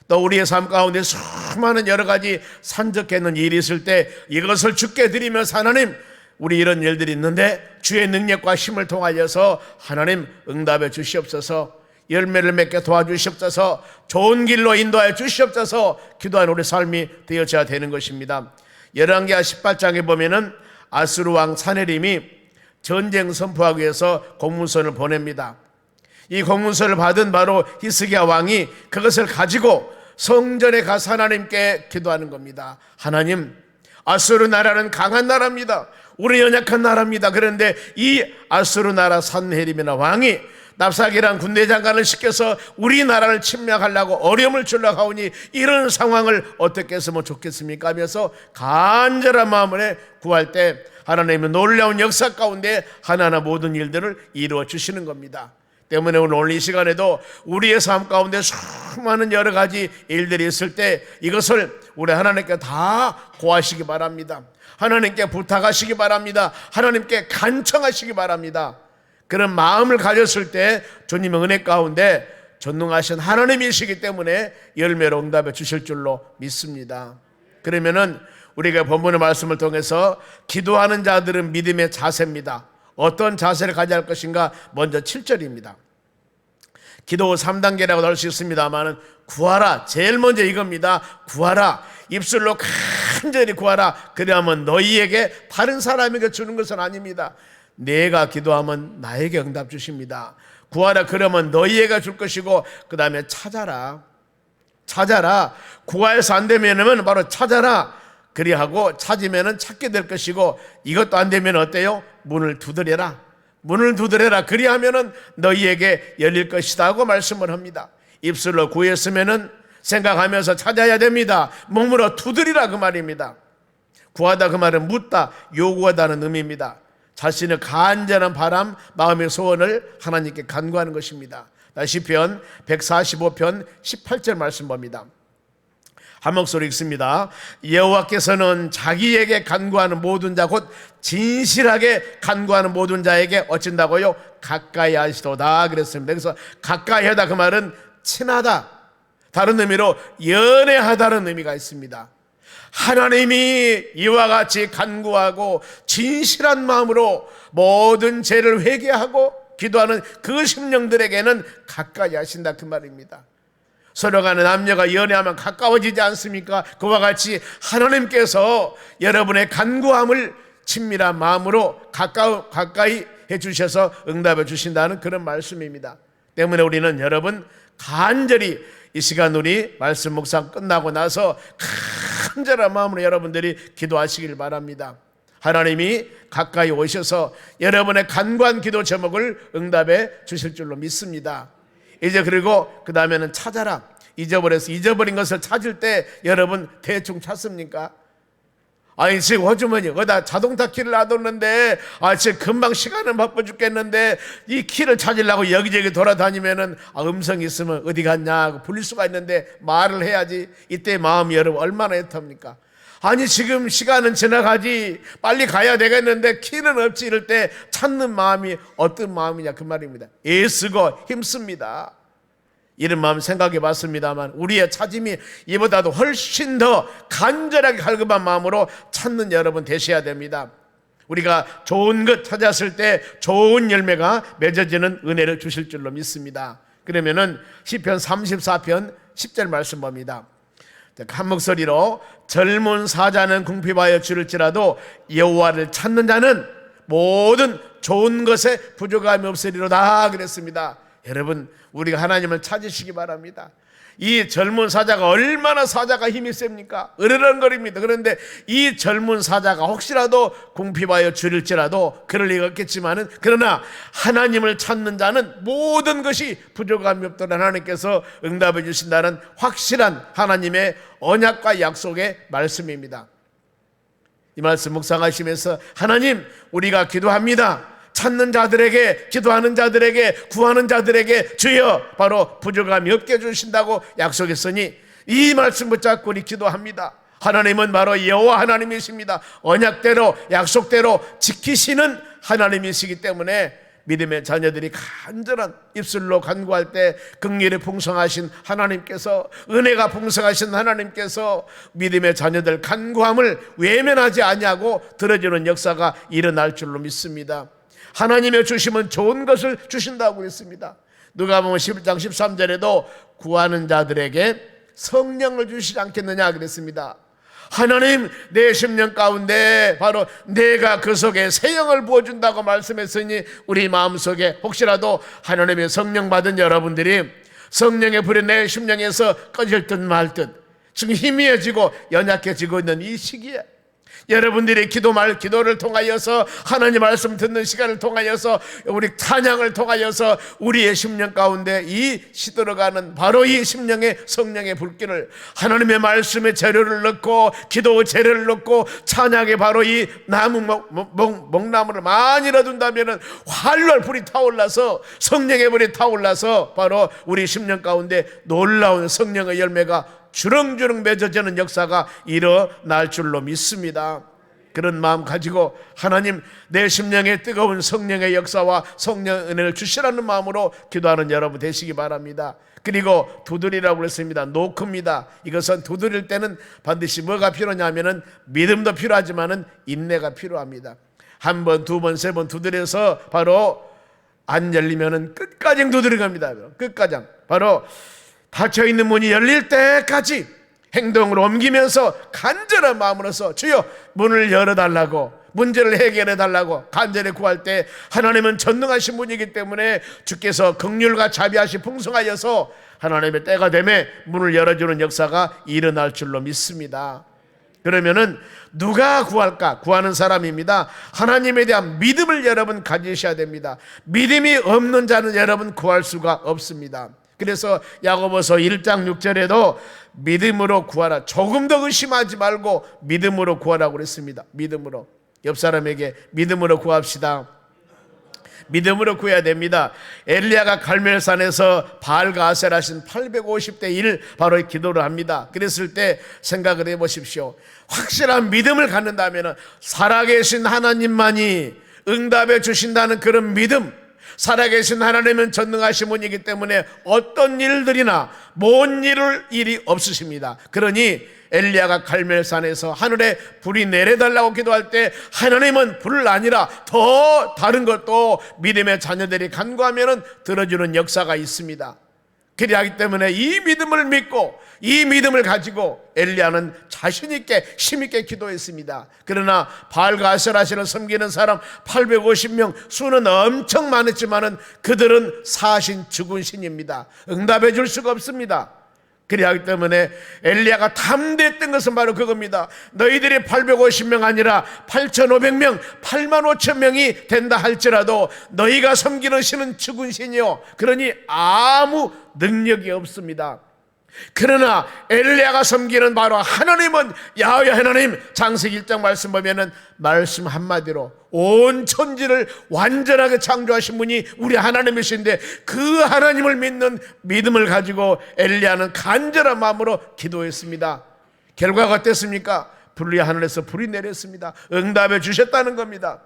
또 우리의 삶 가운데 수많은 여러 가지 산적해있는 일이 있을 때 이것을 주께 드리면서 하나님, 우리 이런 일들이 있는데 주의 능력과 힘을 통하여서 하나님 응답해 주시옵소서. 열매를 맺게 도와주시옵소서. 좋은 길로 인도하여 주시옵소서. 기도하는 우리 삶이 되어져야 되는 것입니다. 열왕기하 18장에 보면은 아수르 왕 사네림이 전쟁 선포하기 위해서 공문서를 보냅니다. 이 공문서를 받은 바로 히스기야 왕이 그것을 가지고 성전에 가서 하나님께 기도하는 겁니다. 하나님, 아수르 나라는 강한 나라입니다. 우리 연약한 나라입니다. 그런데 이 아수르 나라 산헤립이나 왕이 납작이란 군대 장관을 시켜서 우리나라를 침략하려고 어려움을 주려고 하오니 이런 상황을 어떻게 했으면 좋겠습니까 하면서 간절한 마음을 구할 때 하나님의 놀라운 역사 가운데 하나하나 모든 일들을 이루어 주시는 겁니다. 때문에 오늘 이 시간에도 우리의 삶 가운데 수많은 여러 가지 일들이 있을 때 이것을 우리 하나님께 다 고하시기 바랍니다. 하나님께 부탁하시기 바랍니다. 하나님께 간청하시기 바랍니다. 그런 마음을 가졌을 때 주님의 은혜 가운데 전능하신 하나님이시기 때문에 열매로 응답해 주실 줄로 믿습니다. 그러면은 우리가 본문의 말씀을 통해서 기도하는 자들은 믿음의 자세입니다. 어떤 자세를 가져야 할 것인가? 먼저 7절입니다. 기도 3단계라고 할 수 있습니다만 구하라, 제일 먼저 이겁니다. 구하라, 입술로 간절히 구하라. 그리하면 너희에게 다른 사람에게 주는 것은 아닙니다. 내가 기도하면 나에게 응답 주십니다. 구하라 그러면 너희에게 줄 것이고 그 다음에 찾아라. 구하여서 안 되면 바로 찾아라. 그리하고 찾으면 찾게 될 것이고 이것도 안 되면 어때요? 문을 두드려라. 그리하면 너희에게 열릴 것이다 하고 말씀을 합니다. 입술로 구했으면 생각하면서 찾아야 됩니다. 몸으로 두드리라 그 말입니다. 구하다 그 말은 묻다, 요구하다는 의미입니다. 자신의 간절한 바람, 마음의 소원을 하나님께 간구하는 것입니다. 시편 145편 18절 말씀 봅니다. 한 목소리 읽습니다. 여호와께서는 자기에게 간구하는 모든 자 곧 진실하게 간구하는 모든 자에게 어쩐다고요? 가까이 하시도다 그랬습니다. 그래서 가까이 하다 그 말은 친하다, 다른 의미로 연애하다는 의미가 있습니다. 하나님이 이와 같이 간구하고 진실한 마음으로 모든 죄를 회개하고 기도하는 그 심령들에게는 가까이 하신다 그 말입니다. 서로 간에 남녀가 연애하면 가까워지지 않습니까? 그와 같이 하나님께서 여러분의 간구함을 친밀한 마음으로 가까이 해주셔서 응답해 주신다는 그런 말씀입니다. 때문에 우리는 여러분 간절히 이 시간 우리 말씀 묵상 끝나고 나서 간절한 마음으로 여러분들이 기도하시길 바랍니다. 하나님이 가까이 오셔서 여러분의 간구한 기도 제목을 응답해 주실 줄로 믿습니다. 이제 그리고 그 다음에는 찾아라. 잊어버린 것을 찾을 때 여러분 대충 찾습니까? 아니 지금 호주머니 거기다 자동차 키를 놔뒀는데 지금 금방 시간은 바빠 죽겠는데 이 키를 찾으려고 여기저기 돌아다니면은 음성이 있으면 어디 갔냐 불릴 수가 있는데 말을 해야지. 이때 마음이 여러분 얼마나 애텁니까? 아니 지금 시간은 지나가지 빨리 가야 되겠는데 키는 없지. 이럴 때 찾는 마음이 어떤 마음이냐 그 말입니다. 애쓰고 힘씁니다. 이런 마음 생각해 봤습니다만 우리의 찾음이 이보다도 훨씬 더 간절하게 갈급한 마음으로 찾는 여러분 되셔야 됩니다. 우리가 좋은 것 찾았을 때 좋은 열매가 맺어지는 은혜를 주실 줄로 믿습니다. 그러면은 시편 34편 10절 말씀 봅니다. 한 목소리로 젊은 사자는 궁핍하여 줄일지라도 여호와를 찾는 자는 모든 좋은 것에 부족함이 없으리로다 그랬습니다. 여러분 우리가 하나님을 찾으시기 바랍니다. 이 젊은 사자가 얼마나 사자가 힘이 셉니까? 으르렁거립니다. 그런데 이 젊은 사자가 혹시라도 궁핍하여 줄일지라도 그럴 리가 없겠지만은 그러나 하나님을 찾는 자는 모든 것이 부족함이 없도록 하나님께서 응답해 주신다는 확실한 하나님의 언약과 약속의 말씀입니다. 이 말씀 묵상하시면서 하나님 우리가 기도합니다. 찾는 자들에게, 기도하는 자들에게, 구하는 자들에게 주여 바로 부족함이 없게 해주신다고 약속했으니 이 말씀 붙잡고 우리 기도합니다. 하나님은 바로 여호와 하나님이십니다. 언약대로 약속대로 지키시는 하나님이시기 때문에 믿음의 자녀들이 간절한 입술로 간구할 때 긍휼이 풍성하신 하나님께서, 은혜가 풍성하신 하나님께서 믿음의 자녀들 간구함을 외면하지 아니하고 들어주는 역사가 일어날 줄로 믿습니다. 하나님의 주심은 좋은 것을 주신다고 했습니다. 누가복음 11장 13절에도 구하는 자들에게 성령을 주시지 않겠느냐 그랬습니다. 하나님 내 심령 가운데 바로 내가 그 속에 새 영을 부어준다고 말씀했으니 우리 마음속에 혹시라도 하나님의 성령 받은 여러분들이 성령의 불이 내 심령에서 꺼질 듯 말 듯 지금 희미해지고 연약해지고 있는 이 시기에 여러분들의 기도를 통하여서 하나님 말씀 듣는 시간을 통하여서 우리 찬양을 통하여서 우리의 심령 가운데 이 시들어가는 바로 이 심령의 성령의 불길을 하나님의 말씀에 재료를 넣고 기도 재료를 넣고 찬양에 바로 이 나무 목나무를 많이 넣어둔다면 활활 불이 타올라서 성령의 불이 타올라서 바로 우리 심령 가운데 놀라운 성령의 열매가 주렁주렁 맺어지는 역사가 일어날 줄로 믿습니다. 그런 마음 가지고 하나님 내 심령에 뜨거운 성령의 역사와 성령 은혜를 주시라는 마음으로 기도하는 여러분 되시기 바랍니다. 그리고 두드리라고 그랬습니다. 노크입니다. 이것은 두드릴 때는 반드시 뭐가 필요하냐면은 믿음도 필요하지만은 인내가 필요합니다. 한 번, 두 번, 세 번 두드려서 바로 안 열리면은 끝까지 두드려갑니다. 끝까지 바로 닫혀있는 문이 열릴 때까지 행동으로 옮기면서 간절한 마음으로서 주여 문을 열어달라고, 문제를 해결해달라고 간절히 구할 때 하나님은 전능하신 분이기 때문에 주께서 긍휼과 자비하시 풍성하여서 하나님의 때가 되매 문을 열어주는 역사가 일어날 줄로 믿습니다. 그러면은 누가 구할까? 구하는 사람입니다. 하나님에 대한 믿음을 여러분 가지셔야 됩니다. 믿음이 없는 자는 여러분 구할 수가 없습니다. 그래서 야고보서 1장 6절에도 믿음으로 구하라. 조금 더 의심하지 말고 믿음으로 구하라고 그랬습니다. 믿음으로. 옆 사람에게 믿음으로 구합시다. 믿음으로 구해야 됩니다. 엘리야가 갈멜산에서 바알과 아세라 하신 850대 1 바로 이 기도를 합니다. 그랬을 때 생각을 해보십시오. 확실한 믿음을 갖는다면 살아계신 하나님만이 응답해 주신다는 그런 믿음, 살아계신 하나님은 전능하신 분이기 때문에 어떤 일들이나 뭔 일이 없으십니다. 그러니 엘리야가 갈멜산에서 하늘에 불이 내려달라고 기도할 때 하나님은 불을 아니라 더 다른 것도 믿음의 자녀들이 간구하면 들어주는 역사가 있습니다. 그리하기 때문에 이 믿음을 믿고 이 믿음을 가지고 엘리야는 자신 있게 힘 있게 기도했습니다. 그러나 바알과 아세라신을 섬기는 사람 850명, 수는 엄청 많았지만은 그들은 사신 죽은 신입니다. 응답해 줄 수가 없습니다. 그리하기 때문에 엘리야가 담대했던 것은 바로 그겁니다. 너희들이 850명 아니라 8,500명, 85,000명이 된다 할지라도 너희가 섬기는 신은 죽은 신이요, 그러니 아무 능력이 없습니다. 그러나 엘리야가 섬기는 바로 하나님은 야훼 하나님, 창세기 1장 말씀 보면은 말씀 한마디로 온 천지를 완전하게 창조하신 분이 우리 하나님이신데 그 하나님을 믿는 믿음을 가지고 엘리야는 간절한 마음으로 기도했습니다. 결과가 어땠습니까? 불이 하늘에서 불이 내렸습니다. 응답해 주셨다는 겁니다.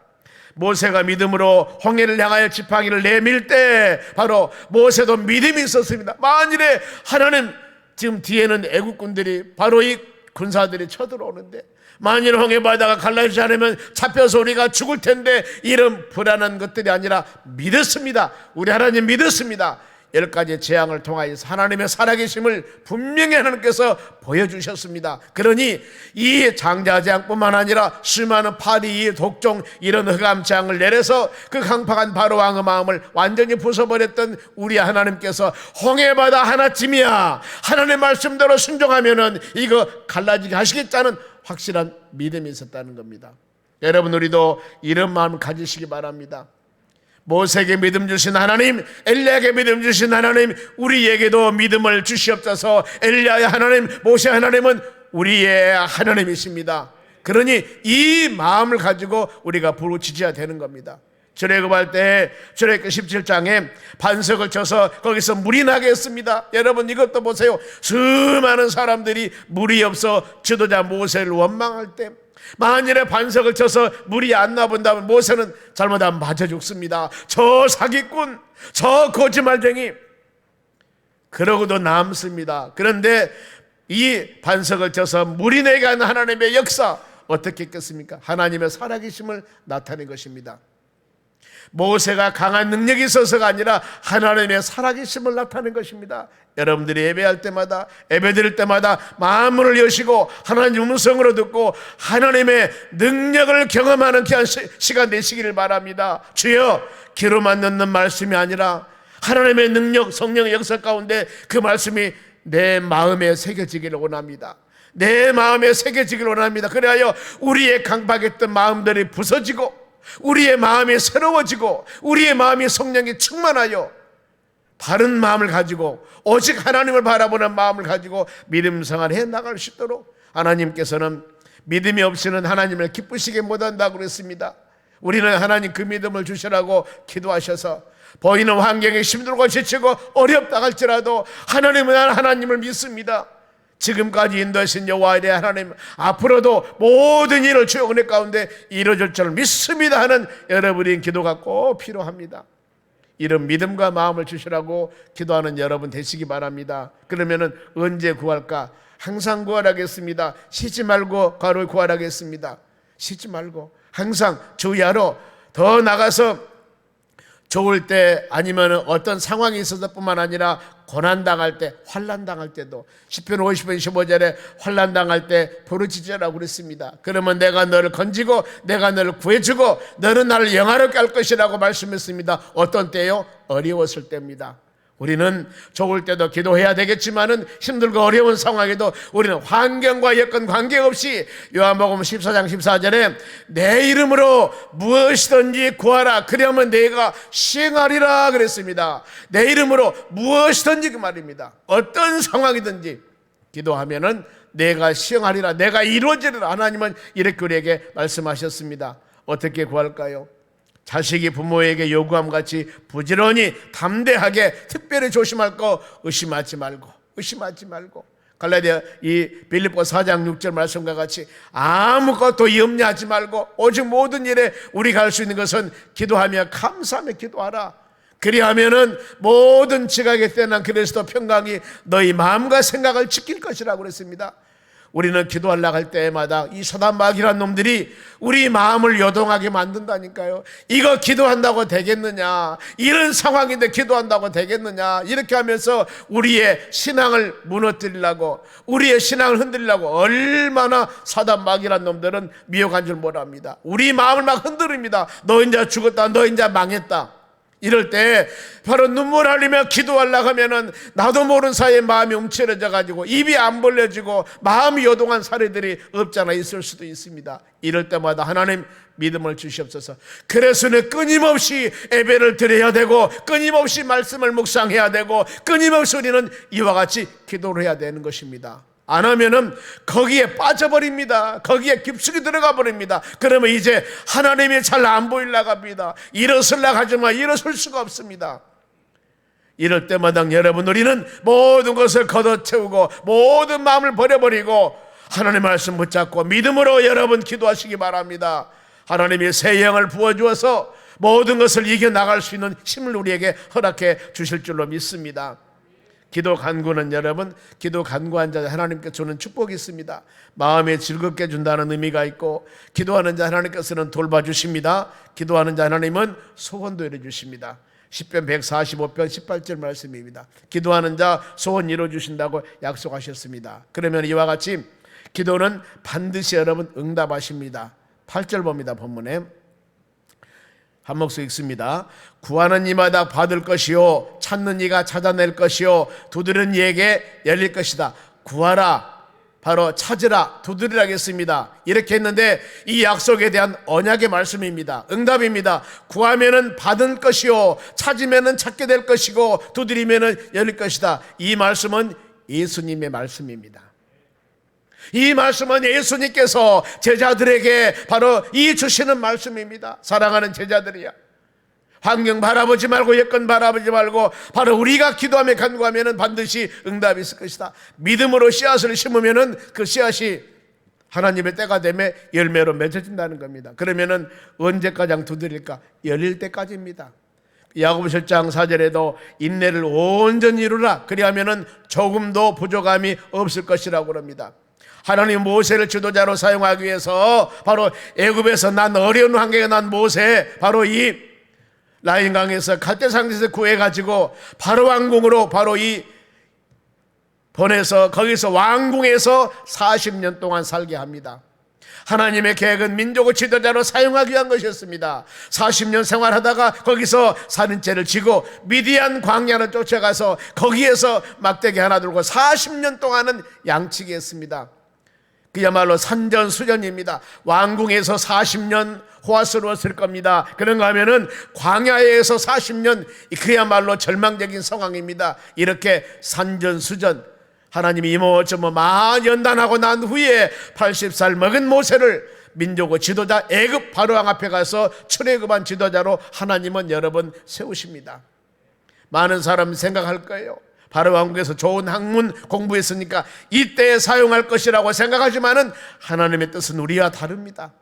모세가 믿음으로 홍해를 향하여 지팡이를 내밀 때 바로 모세도 믿음이 있었습니다. 만일에 하나님, 지금 뒤에는 애국군들이 바로 이 군사들이 쳐들어오는데 만일 홍해 바다가 갈라지지 않으면 잡혀서 우리가 죽을 텐데 이런 불안한 것들이 아니라 믿었습니다. 우리 하나님 믿었습니다. 10가지 재앙을 통하여서 하나님의 살아계심을 분명히 하나님께서 보여주셨습니다. 그러니 이 장자재앙뿐만 아니라 수많은 파리, 독종 이런 흑암 재앙을 내려서 그 강팍한 바로 왕의 마음을 완전히 부숴버렸던 우리 하나님께서 홍해바다 하나쯤이야 하나님의 말씀대로 순종하면은 이거 갈라지게 하시겠다는 확실한 믿음이 있었다는 겁니다. 여러분, 우리도 이런 마음 가지시기 바랍니다. 모세에게 믿음 주신 하나님, 엘리야에게 믿음 주신 하나님, 우리에게도 믿음을 주시옵소서. 엘리야의 하나님, 모세 하나님은 우리의 하나님이십니다. 그러니 이 마음을 가지고 우리가 부르짖어야 되는 겁니다. 출애굽할 때 출애굽기 17장에 반석을 쳐서 거기서 물이 나게 했습니다. 여러분, 이것도 보세요. 수많은 사람들이 물이 없어 지도자 모세를 원망할 때 만일에 반석을 쳐서 물이 안 나본다면 모세는 잘못하면 맞아 죽습니다. 저 사기꾼, 저 거짓말쟁이, 그러고도 남습니다. 그런데 이 반석을 쳐서 물이 내게 하는 하나님의 역사 어떻게 있겠습니까? 하나님의 살아계심을 나타낸 것입니다. 모세가 강한 능력이 있어서가 아니라 하나님의 살아계심을 나타낸 것입니다. 여러분들이 예배할 때마다, 예배드릴 때마다 마음을 여시고 하나님 음성으로 듣고 하나님의 능력을 경험하는 귀한 시간 되시기를 바랍니다. 주여, 귀로만 듣는 말씀이 아니라 하나님의 능력, 성령의 역사 가운데 그 말씀이 내 마음에 새겨지기를 원합니다. 내 마음에 새겨지길 원합니다. 그래야 우리의 강박했던 마음들이 부서지고 우리의 마음이 새로워지고 우리의 마음이 성령이 충만하여 바른 마음을 가지고 오직 하나님을 바라보는 마음을 가지고 믿음 생활을 해 나갈 수 있도록 하나님께서는 믿음이 없이는 하나님을 기쁘시게 못한다고 그랬습니다. 우리는 하나님 그 믿음을 주시라고 기도하셔서 보이는 환경에 힘들고 지치고 어렵다 할지라도 하나님은 하나님을 믿습니다. 지금까지 인도하신 여호와에 대한 하나님, 앞으로도 모든 일을 주의 은혜 가운데 이루어질 줄 믿습니다 하는 여러분의 기도가 꼭 필요합니다. 이런 믿음과 마음을 주시라고 기도하는 여러분 되시기 바랍니다. 그러면은 언제 구할까? 항상 구하라겠습니다. 쉬지 말고 구하라겠습니다. 쉬지 말고 항상 주야로 더 나가서 좋을 때 아니면 어떤 상황이 있어서 뿐만 아니라 고난당할 때, 환난당할 때도 시편 50편 15절에 환난당할 때 부르짖으라고 그랬습니다. 그러면 내가 너를 건지고 내가 너를 구해주고 너는 나를 영화롭게 할 것이라고 말씀했습니다. 어떤 때요? 어려웠을 때입니다. 우리는 좋을 때도 기도해야 되겠지만은 힘들고 어려운 상황에도 우리는 환경과 여건 관계없이 요한복음 14장 14절에 내 이름으로 무엇이든지 구하라 그러면 내가 시행하리라 그랬습니다. 내 이름으로 무엇이든지 그 말입니다. 어떤 상황이든지 기도하면은 내가 시행하리라, 내가 이루어지리라. 하나님은 이렇게 우리에게 말씀하셨습니다. 어떻게 구할까요? 자식이 부모에게 요구함 같이 부지런히 담대하게 특별히 조심할 거 의심하지 말고 갈라디아 이 빌립보 4장 6절 말씀과 같이 아무것도 염려하지 말고 오직 모든 일에 우리가 할 수 있는 것은 기도하며 감사하며 기도하라. 그리하면은 모든 지각에 떠난 그리스도 평강이 너희 마음과 생각을 지킬 것이라고 그랬습니다. 우리는 기도하려고 할 때마다 이 사단 마귀란 놈들이 우리 마음을 요동하게 만든다니까요. 이거 기도한다고 되겠느냐, 이런 상황인데 기도한다고 되겠느냐, 이렇게 하면서 우리의 신앙을 무너뜨리려고, 우리의 신앙을 흔들려고 얼마나 사단 마귀란 놈들은 미혹한 줄 모릅니다. 우리 마음을 막 흔들립니다. 너 이제 죽었다, 너 이제 망했다. 이럴 때 바로 눈물 흘리며 기도하려고 하면은 나도 모르는 사이에 마음이 움츠러져 가지고 입이 안 벌려지고 마음이 요동한 사례들이 없잖아 있을 수도 있습니다. 이럴 때마다 하나님 믿음을 주시옵소서. 그래서는 끊임없이 예배를 드려야 되고 끊임없이 말씀을 묵상해야 되고 끊임없이 우리는 이와 같이 기도를 해야 되는 것입니다. 안 하면은 거기에 빠져버립니다. 거기에 깊숙이 들어가 버립니다. 그러면 이제 하나님이 잘 안 보이려고 합니다. 일어서려고 하지만 일어설 수가 없습니다. 이럴 때마다 여러분 우리는 모든 것을 걷어채우고 모든 마음을 버려버리고 하나님의 말씀 붙잡고 믿음으로 여러분 기도하시기 바랍니다. 하나님이 새 영을 부어주어서 모든 것을 이겨나갈 수 있는 힘을 우리에게 허락해 주실 줄로 믿습니다. 기도 간구는 여러분, 기도 간구한 자 하나님께 주는 축복이 있습니다. 마음에 즐겁게 준다는 의미가 있고 기도하는 자 하나님께서는 돌봐주십니다. 기도하는 자 하나님은 소원도 이루어주십니다. 시편 145편 18절 말씀입니다. 기도하는 자 소원 이루어주신다고 약속하셨습니다. 그러면 이와 같이 기도는 반드시 여러분 응답하십니다. 8절 봅니다. 본문에 한 목소리 읽습니다. 구하는 이마다 받을 것이요 찾는 이가 찾아낼 것이요 두드리는 이에게 열릴 것이다. 구하라, 바로 찾으라, 두드리라 했습니다. 이렇게 했는데 이 약속에 대한 언약의 말씀입니다. 응답입니다. 구하면은 받을 것이요 찾으면은 찾게 될 것이고 두드리면은 열릴 것이다. 이 말씀은 예수님의 말씀입니다. 이 말씀은 예수님께서 제자들에게 바로 이 주시는 말씀입니다. 사랑하는 제자들이야, 환경 바라보지 말고 여건 바라보지 말고 바로 우리가 기도하며 간구하면 반드시 응답이 있을 것이다. 믿음으로 씨앗을 심으면 그 씨앗이 하나님의 때가 되면 열매로 맺어진다는 겁니다. 그러면 언제까지 두드릴까? 열릴 때까지입니다. 야고보서 1장 4절에도 인내를 온전히 이루라, 그리하면 조금도 부족함이 없을 것이라고 합니다. 하나님 모세를 지도자로 사용하기 위해서 바로 애굽에서 난 어려운 환경에 난 모세, 바로 이 라인강에서 갈대상에서 구해가지고 바로 왕궁으로 바로 이 보내서 거기서 왕궁에서 40년 동안 살게 합니다. 하나님의 계획은 민족의 지도자로 사용하기 위한 것이었습니다. 40년 생활하다가 거기서 살인죄를 지고 미디안 광야를 쫓아가서 거기에서 막대기 하나 들고 40년 동안은 양치기 했습니다. 그야말로 산전수전입니다. 왕궁에서 40년 호화스러웠을 겁니다. 그런가 하면은 광야에서 40년, 그야말로 절망적인 상황입니다. 이렇게 산전수전, 하나님이 이모저모 많이 연단하고 난 후에 80살 먹은 모세를 민족의 지도자 애굽 바로왕 앞에 가서 출애굽한 지도자로 하나님은 여러분 세우십니다. 많은 사람 생각할 거예요. 바로왕국에서 좋은 학문 공부했으니까 이때 사용할 것이라고 생각하지만은 하나님의 뜻은 우리와 다릅니다.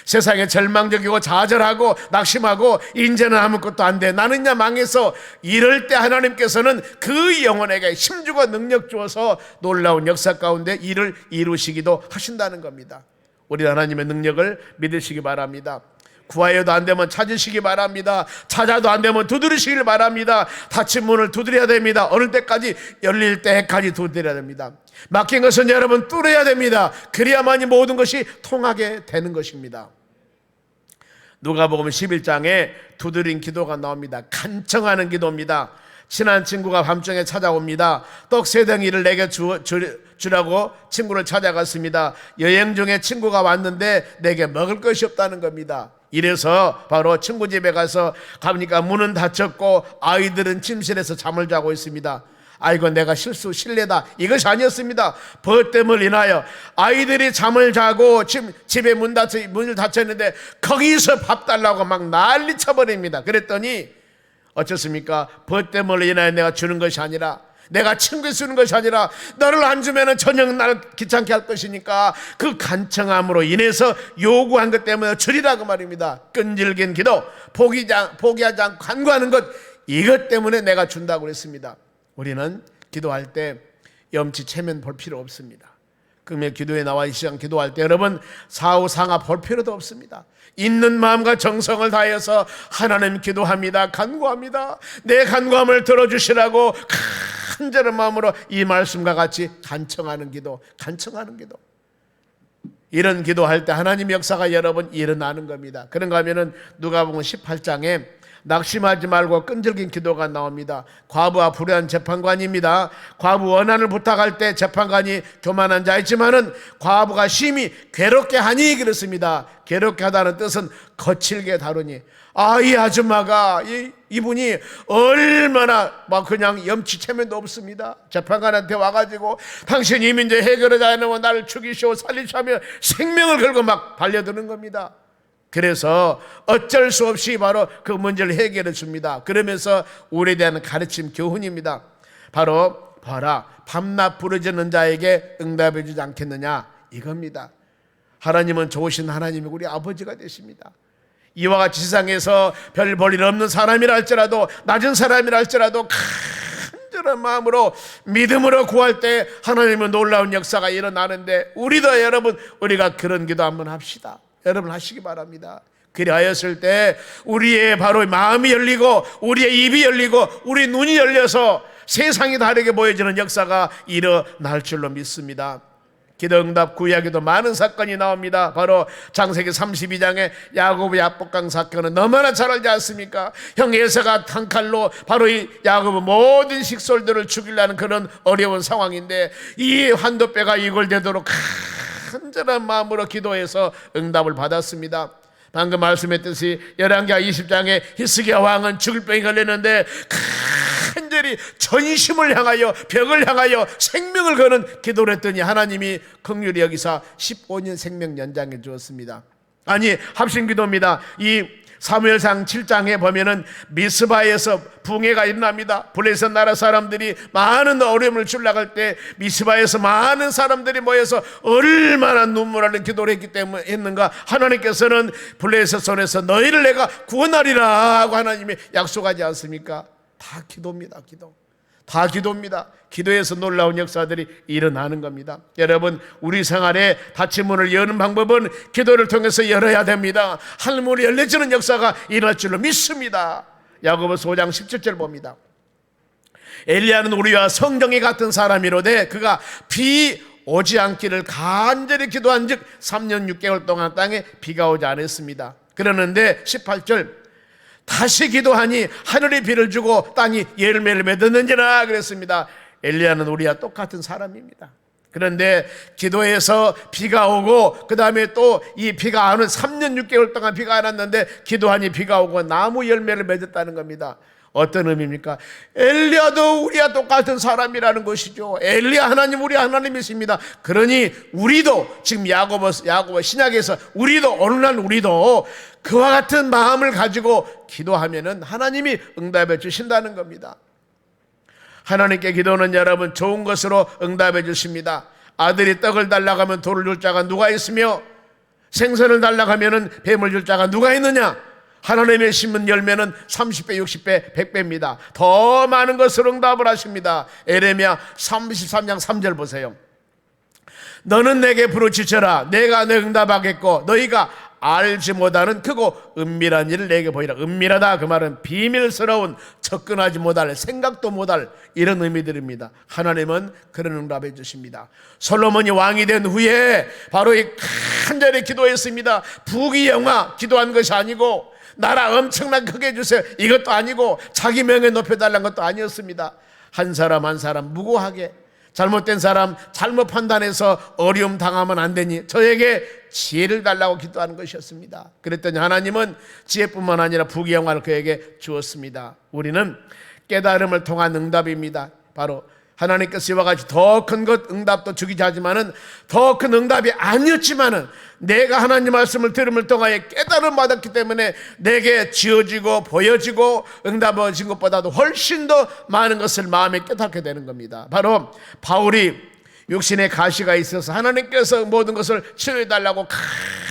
세상에 절망적이고 좌절하고 낙심하고 이제는 아무것도 안 돼, 나는 이제 망해서 이럴 때 하나님께서는 그 영혼에게 힘주고 능력 주어서 놀라운 역사 가운데 일을 이루시기도 하신다는 겁니다. 우리 하나님의 능력을 믿으시기 바랍니다. 구하여도 안 되면 찾으시기 바랍니다. 찾아도 안 되면 두드리시길 바랍니다. 닫힌 문을 두드려야 됩니다. 어느 때까지? 열릴 때까지 두드려야 됩니다. 막힌 것은 여러분 뚫어야 됩니다. 그래야만이 모든 것이 통하게 되는 것입니다. 누가복음 11장에 두드린 기도가 나옵니다. 간청하는 기도입니다. 친한 친구가 밤중에 찾아옵니다. 떡 3덩이를 내게 주라고 친구를 찾아갔습니다. 여행 중에 친구가 왔는데 내게 먹을 것이 없다는 겁니다. 이래서 바로 친구 집에 가서 가보니까 문은 닫혔고 아이들은 침실에서 잠을 자고 있습니다. 아이고, 내가 실례다, 이것이 아니었습니다. 벗됨을 인하여 아이들이 잠을 자고 집에 문을 닫혔는데 거기서 밥 달라고 막 난리 쳐버립니다. 그랬더니 어쩌습니까? 벗됨을 인하여 내가 주는 것이 아니라, 내가 친구 주는 것이 아니라 너를 안 주면 저녁 날 귀찮게 할 것이니까 그 간청함으로 인해서 요구한 것 때문에 주리라고 말입니다. 끈질긴 기도, 포기하지 않고 간구하는 것, 이것 때문에 내가 준다고 그랬습니다. 우리는 기도할 때 염치 체면 볼 필요 없습니다. 금요 기도에 나와 이 시간 기도할 때 여러분 사후 상하 볼 필요도 없습니다. 있는 마음과 정성을 다해서 하나님 기도합니다. 간구합니다. 내 간구함을 들어주시라고 간절한 마음으로 이 말씀과 같이 간청하는 기도, 간청하는 기도. 이런 기도할 때 하나님 역사가 여러분 일어나는 겁니다. 그런가 하면은 누가복음 18장에 낙심하지 말고 끈질긴 기도가 나옵니다. 과부와 불의한 재판관입니다. 과부 원한을 부탁할 때 재판관이 교만한 자이지만은 과부가 심히 괴롭게 하니 그렇습니다. 괴롭게 하다는 뜻은 거칠게 다루니, 이 아줌마가 이분이 얼마나 막 그냥 염치 체면도 없습니다. 재판관한테 와가지고 당신 이 문제 해결하지 않으면 나를 죽이시오 살리시오 하며 생명을 걸고 막 달려드는 겁니다. 그래서 어쩔 수 없이 바로 그 문제를 해결해 줍니다. 그러면서 우리에 대한 가르침 교훈입니다. 바로 봐라, 밤낮 부르짖는 자에게 응답해 주지 않겠느냐, 이겁니다. 하나님은 좋으신 하나님이 우리 아버지가 되십니다. 이와 같이 세상에서 별 볼일 없는 사람이라 할지라도, 낮은 사람이라 할지라도 간절한 마음으로 믿음으로 구할 때 하나님은 놀라운 역사가 일어나는데, 우리도 여러분 우리가 그런 기도 한번 합시다. 여러분 하시기 바랍니다. 그리하였을 때 우리의 바로 마음이 열리고 우리의 입이 열리고 우리 눈이 열려서 세상이 다르게 보여지는 역사가 일어날 줄로 믿습니다. 기도응답 구약에도 많은 사건이 나옵니다. 바로 창세기 32장의 야곱의 압복강 사건은 너무나 잘 알지 않습니까? 형 에서가 한 칼로 바로 이 야곱의 모든 식솔들을 죽이려는 그런 어려운 상황인데, 이 환도뼈가 이골되도록 간절한 마음으로 기도해서 응답을 받았습니다. 방금 말씀했듯이 열왕기하 20장에 히스기야 왕은 죽을 병이 걸렸는데 간절히 전심을 향하여 벽을 향하여 생명을 거는 기도를 했더니 하나님이 긍휼히 여기사 15년 생명 연장해 주었습니다. 아니, 합심기도입니다. 이 사무엘상 7장에 보면은 미스바에서 붕해가 일어납니다. 블레셋 나라 사람들이 많은 어려움을 줄나갈 때 미스바에서 많은 사람들이 모여서 얼마나 눈물 흘리는 기도를 했기 때문에 했는가, 하나님께서는 블레셋 손에서 너희를 내가 구원하리라 하고 하나님이 약속하지 않습니까? 다 기도입니다. 기도. 다 기도입니다. 기도에서 놀라운 역사들이 일어나는 겁니다. 여러분, 우리 생활에 닫힌 문을 여는 방법은 기도를 통해서 열어야 됩니다. 하늘문이 열려지는 역사가 일어날 줄로 믿습니다. 야고보서 5장 17절 봅니다. 엘리야는 우리와 성경이 같은 사람이로되 그가 비 오지 않기를 간절히 기도한 즉 3년 6개월 동안 땅에 비가 오지 않았습니다. 그러는데 18절 다시 기도하니 하늘이 비를 주고 땅이 열매를 맺었는지라 그랬습니다. 엘리야는 우리와 똑같은 사람입니다. 그런데 기도해서 비가 오고 그 다음에 또 이 비가 안 오는 3년 6개월 동안 비가 안 왔는데 기도하니 비가 오고 나무 열매를 맺었다는 겁니다. 어떤 의미입니까? 엘리야도 우리와 똑같은 사람이라는 것이죠. 엘리야 하나님 우리 하나님이십니다. 그러니 우리도 지금 야고보 신약에서 우리도 어느 날 우리도 그와 같은 마음을 가지고 기도하면은 하나님이 응답해 주신다는 겁니다. 하나님께 기도는 여러분 좋은 것으로 응답해 주십니다. 아들이 떡을 달라고 하면 돌을 줄 자가 누가 있으며 생선을 달라고 하면 뱀을 줄 자가 누가 있느냐? 하나님의 심은 열매는 30배, 60배, 100배입니다. 더 많은 것으로 응답을 하십니다. 에레미야 33장 3절 보세요. 너는 내게 부르짖어라. 내가 내 응답하겠고 너희가 알지 못하는 크고 은밀한 일을 내게 보이라. 은밀하다 그 말은 비밀스러운, 접근하지 못할, 생각도 못할 이런 의미들입니다. 하나님은 그런 응답해 주십니다. 솔로몬이 왕이 된 후에 바로 이 간절히 기도했습니다. 부귀영화 기도한 것이 아니고 나라 엄청나게 크게 해주세요 이것도 아니고 자기 명예 높여달라는 것도 아니었습니다. 한 사람 한 사람 무고하게, 잘못된 사람 잘못 판단해서 어려움 당하면 안 되니 저에게 지혜를 달라고 기도하는 것이었습니다. 그랬더니 하나님은 지혜뿐만 아니라 부귀영화를 그에게 주었습니다. 우리는 깨달음을 통한 응답입니다. 바로 하나님께서 이와 같이 더 큰 것 응답도 주기자 하지만은 더 큰 응답이 아니었지만은 내가 하나님 말씀을 들음을 통하여 깨달음 받았기 때문에 내게 지어지고 보여지고 응답해진 것보다도 훨씬 더 많은 것을 마음에 깨닫게 되는 겁니다. 바로 바울이 육신의 가시가 있어서 하나님께서 모든 것을 치료해달라고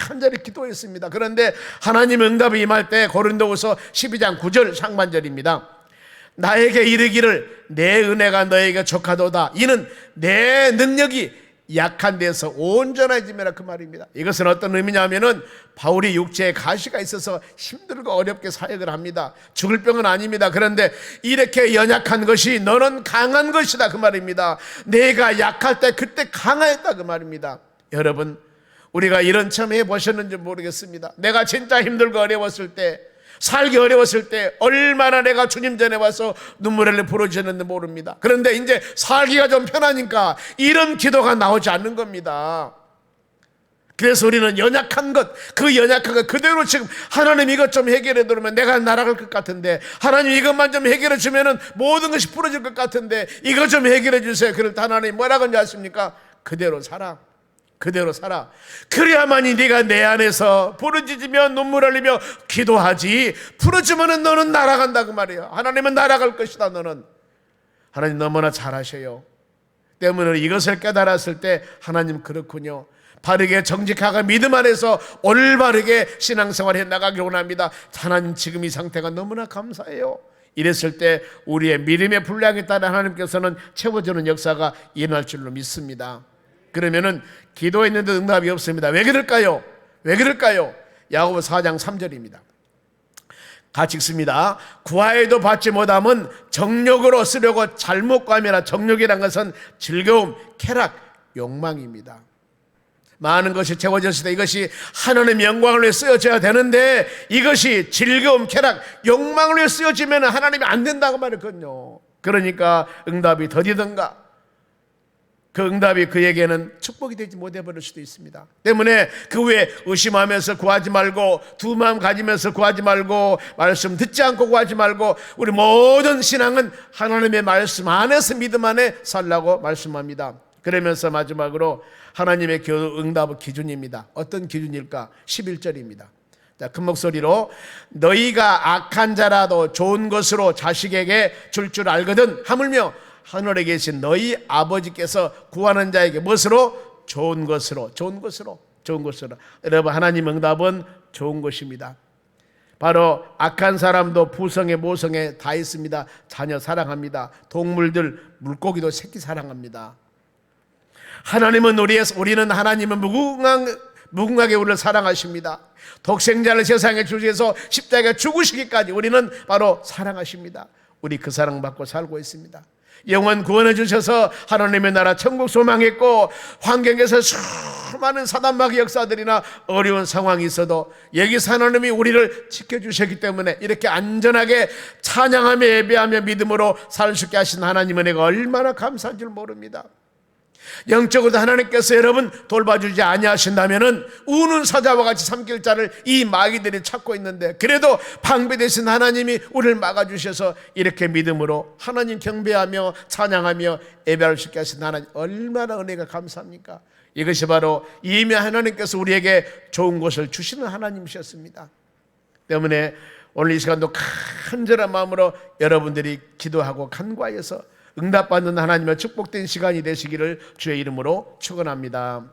간절히 기도했습니다. 그런데 하나님의 응답이 임할 때 고린도후서 12장 9절 상반절입니다. 나에게 이르기를 내 은혜가 너에게 족하도다. 이는 내 능력이 약한 데서 온전해짐이라 그 말입니다. 이것은 어떤 의미냐면은 바울이 육체에 가시가 있어서 힘들고 어렵게 사역을 합니다. 죽을 병은 아닙니다. 그런데 이렇게 연약한 것이 너는 강한 것이다 그 말입니다. 내가 약할 때 그때 강하였다 그 말입니다. 여러분 우리가 이런 체험 해보셨는지 모르겠습니다. 내가 진짜 힘들고 어려웠을 때, 살기 어려웠을 때 얼마나 내가 주님 전에 와서 눈물을 부르짖었는지 모릅니다. 그런데 이제 살기가 좀 편하니까 이런 기도가 나오지 않는 겁니다. 그래서 우리는 연약한 것, 그 연약한 것 그대로 지금 하나님 이것 좀 해결해 두면 내가 날아갈 것 같은데, 하나님 이것만 좀 해결해 주면은 모든 것이 풀어질 것 같은데 이것 좀 해결해 주세요. 그럴 때 하나님 뭐라고 하는지 아십니까? 그대로 살아. 그대로 살아. 그래야만이 네가 내 안에서 부르짖으며 눈물 흘리며 기도하지. 부르짖으면 너는 날아간다 그 말이에요. 하나님은 날아갈 것이다. 너는. 하나님 너무나 잘하셔요. 때문에 이것을 깨달았을 때 하나님 그렇군요. 바르게 정직하게 믿음 안에서 올바르게 신앙생활 해나가길 원합니다. 하나님 지금 이 상태가 너무나 감사해요. 이랬을 때 우리의 믿음의 분량에 따라 하나님께서는 채워주는 역사가 일어날 줄로 믿습니다. 그러면은 기도했는데 응답이 없습니다. 왜 그럴까요? 왜 그럴까요? 야고보 4장 3절입니다. 같이 읽습니다. 구하여도 받지 못함은 정욕으로 쓰려고 잘못 구함이라. 정욕이란 것은 즐거움, 쾌락, 욕망입니다. 많은 것이 채워졌을 때 이것이 하나님의 영광을 위해 쓰여져야 되는데 이것이 즐거움, 쾌락, 욕망을 위해 쓰여지면 하나님이 안 된다고 말했거든요. 그러니까 응답이 더디든가 그 응답이 그에게는 축복이 되지 못해버릴 수도 있습니다. 때문에 그 후에 의심하면서 구하지 말고, 두 마음 가지면서 구하지 말고, 말씀 듣지 않고 구하지 말고, 우리 모든 신앙은 하나님의 말씀 안에서 믿음 안에 살라고 말씀합니다. 그러면서 마지막으로 하나님의 응답의 기준입니다. 어떤 기준일까? 11절입니다. 자, 큰 목소리로 너희가 악한 자라도 좋은 것으로 자식에게 줄 줄 알거든 하물며 하늘에 계신 너희 아버지께서 구하는 자에게 무엇으로? 좋은 것으로. 좋은 것으로. 좋은 것으로. 여러분 하나님 응답은 좋은 것입니다. 바로 악한 사람도 부성에 모성에 다 있습니다. 자녀 사랑합니다. 동물들 물고기도 새끼 사랑합니다. 하나님은 우리는 하나님은 무궁하게 우리를 사랑하십니다. 독생자를 세상에 주셔서 십자가에 죽으시기까지 우리는 바로 사랑하십니다. 우리 그 사랑받고 살고 있습니다. 영원 구원해 주셔서 하나님의 나라 천국 소망했고, 환경에서 수많은 사단마귀 역사들이나 어려운 상황이 있어도 여기서 하나님이 우리를 지켜주셨기 때문에 이렇게 안전하게 찬양하며 예배하며 믿음으로 살 수 있게 하신 하나님의 은혜가 얼마나 감사한 줄 모릅니다. 영적으로도 하나님께서 여러분 돌봐주지 아니하신다면은 우는 사자와 같이 삼킬 자를 이 마귀들이 찾고 있는데, 그래도 방비 되신 하나님이 우리를 막아주셔서 이렇게 믿음으로 하나님 경배하며 찬양하며 예배할 수 있게 하신 하나님, 얼마나 은혜가 감사합니까? 이것이 바로 이미 하나님께서 우리에게 좋은 것을 주시는 하나님이셨습니다. 때문에 오늘 이 시간도 간절한 마음으로 여러분들이 기도하고 간구하여서 응답받는 하나님의 축복된 시간이 되시기를 주의 이름으로 축원합니다.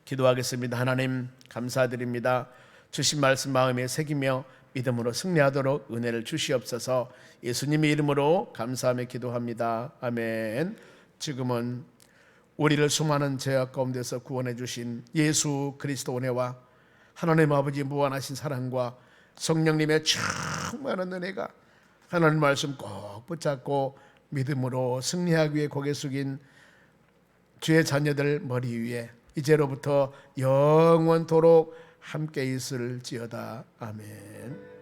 기도하겠습니다. 하나님 감사드립니다. 주신 말씀 마음에 새기며 믿음으로 승리하도록 은혜를 주시옵소서. 예수님의 이름으로 감사하며 기도합니다. 아멘. 지금은 우리를 수많은 죄악 가운데서 구원해 주신 예수 그리스도 은혜와 하나님 아버지 무한하신 사랑과 성령님의 충만한 은혜가 하나님 말씀 꼭 붙잡고 믿음으로 승리하기 위해 고개 숙인 주의 자녀들 머리 위에 이제로부터 영원토록 함께 있을지어다. 아멘.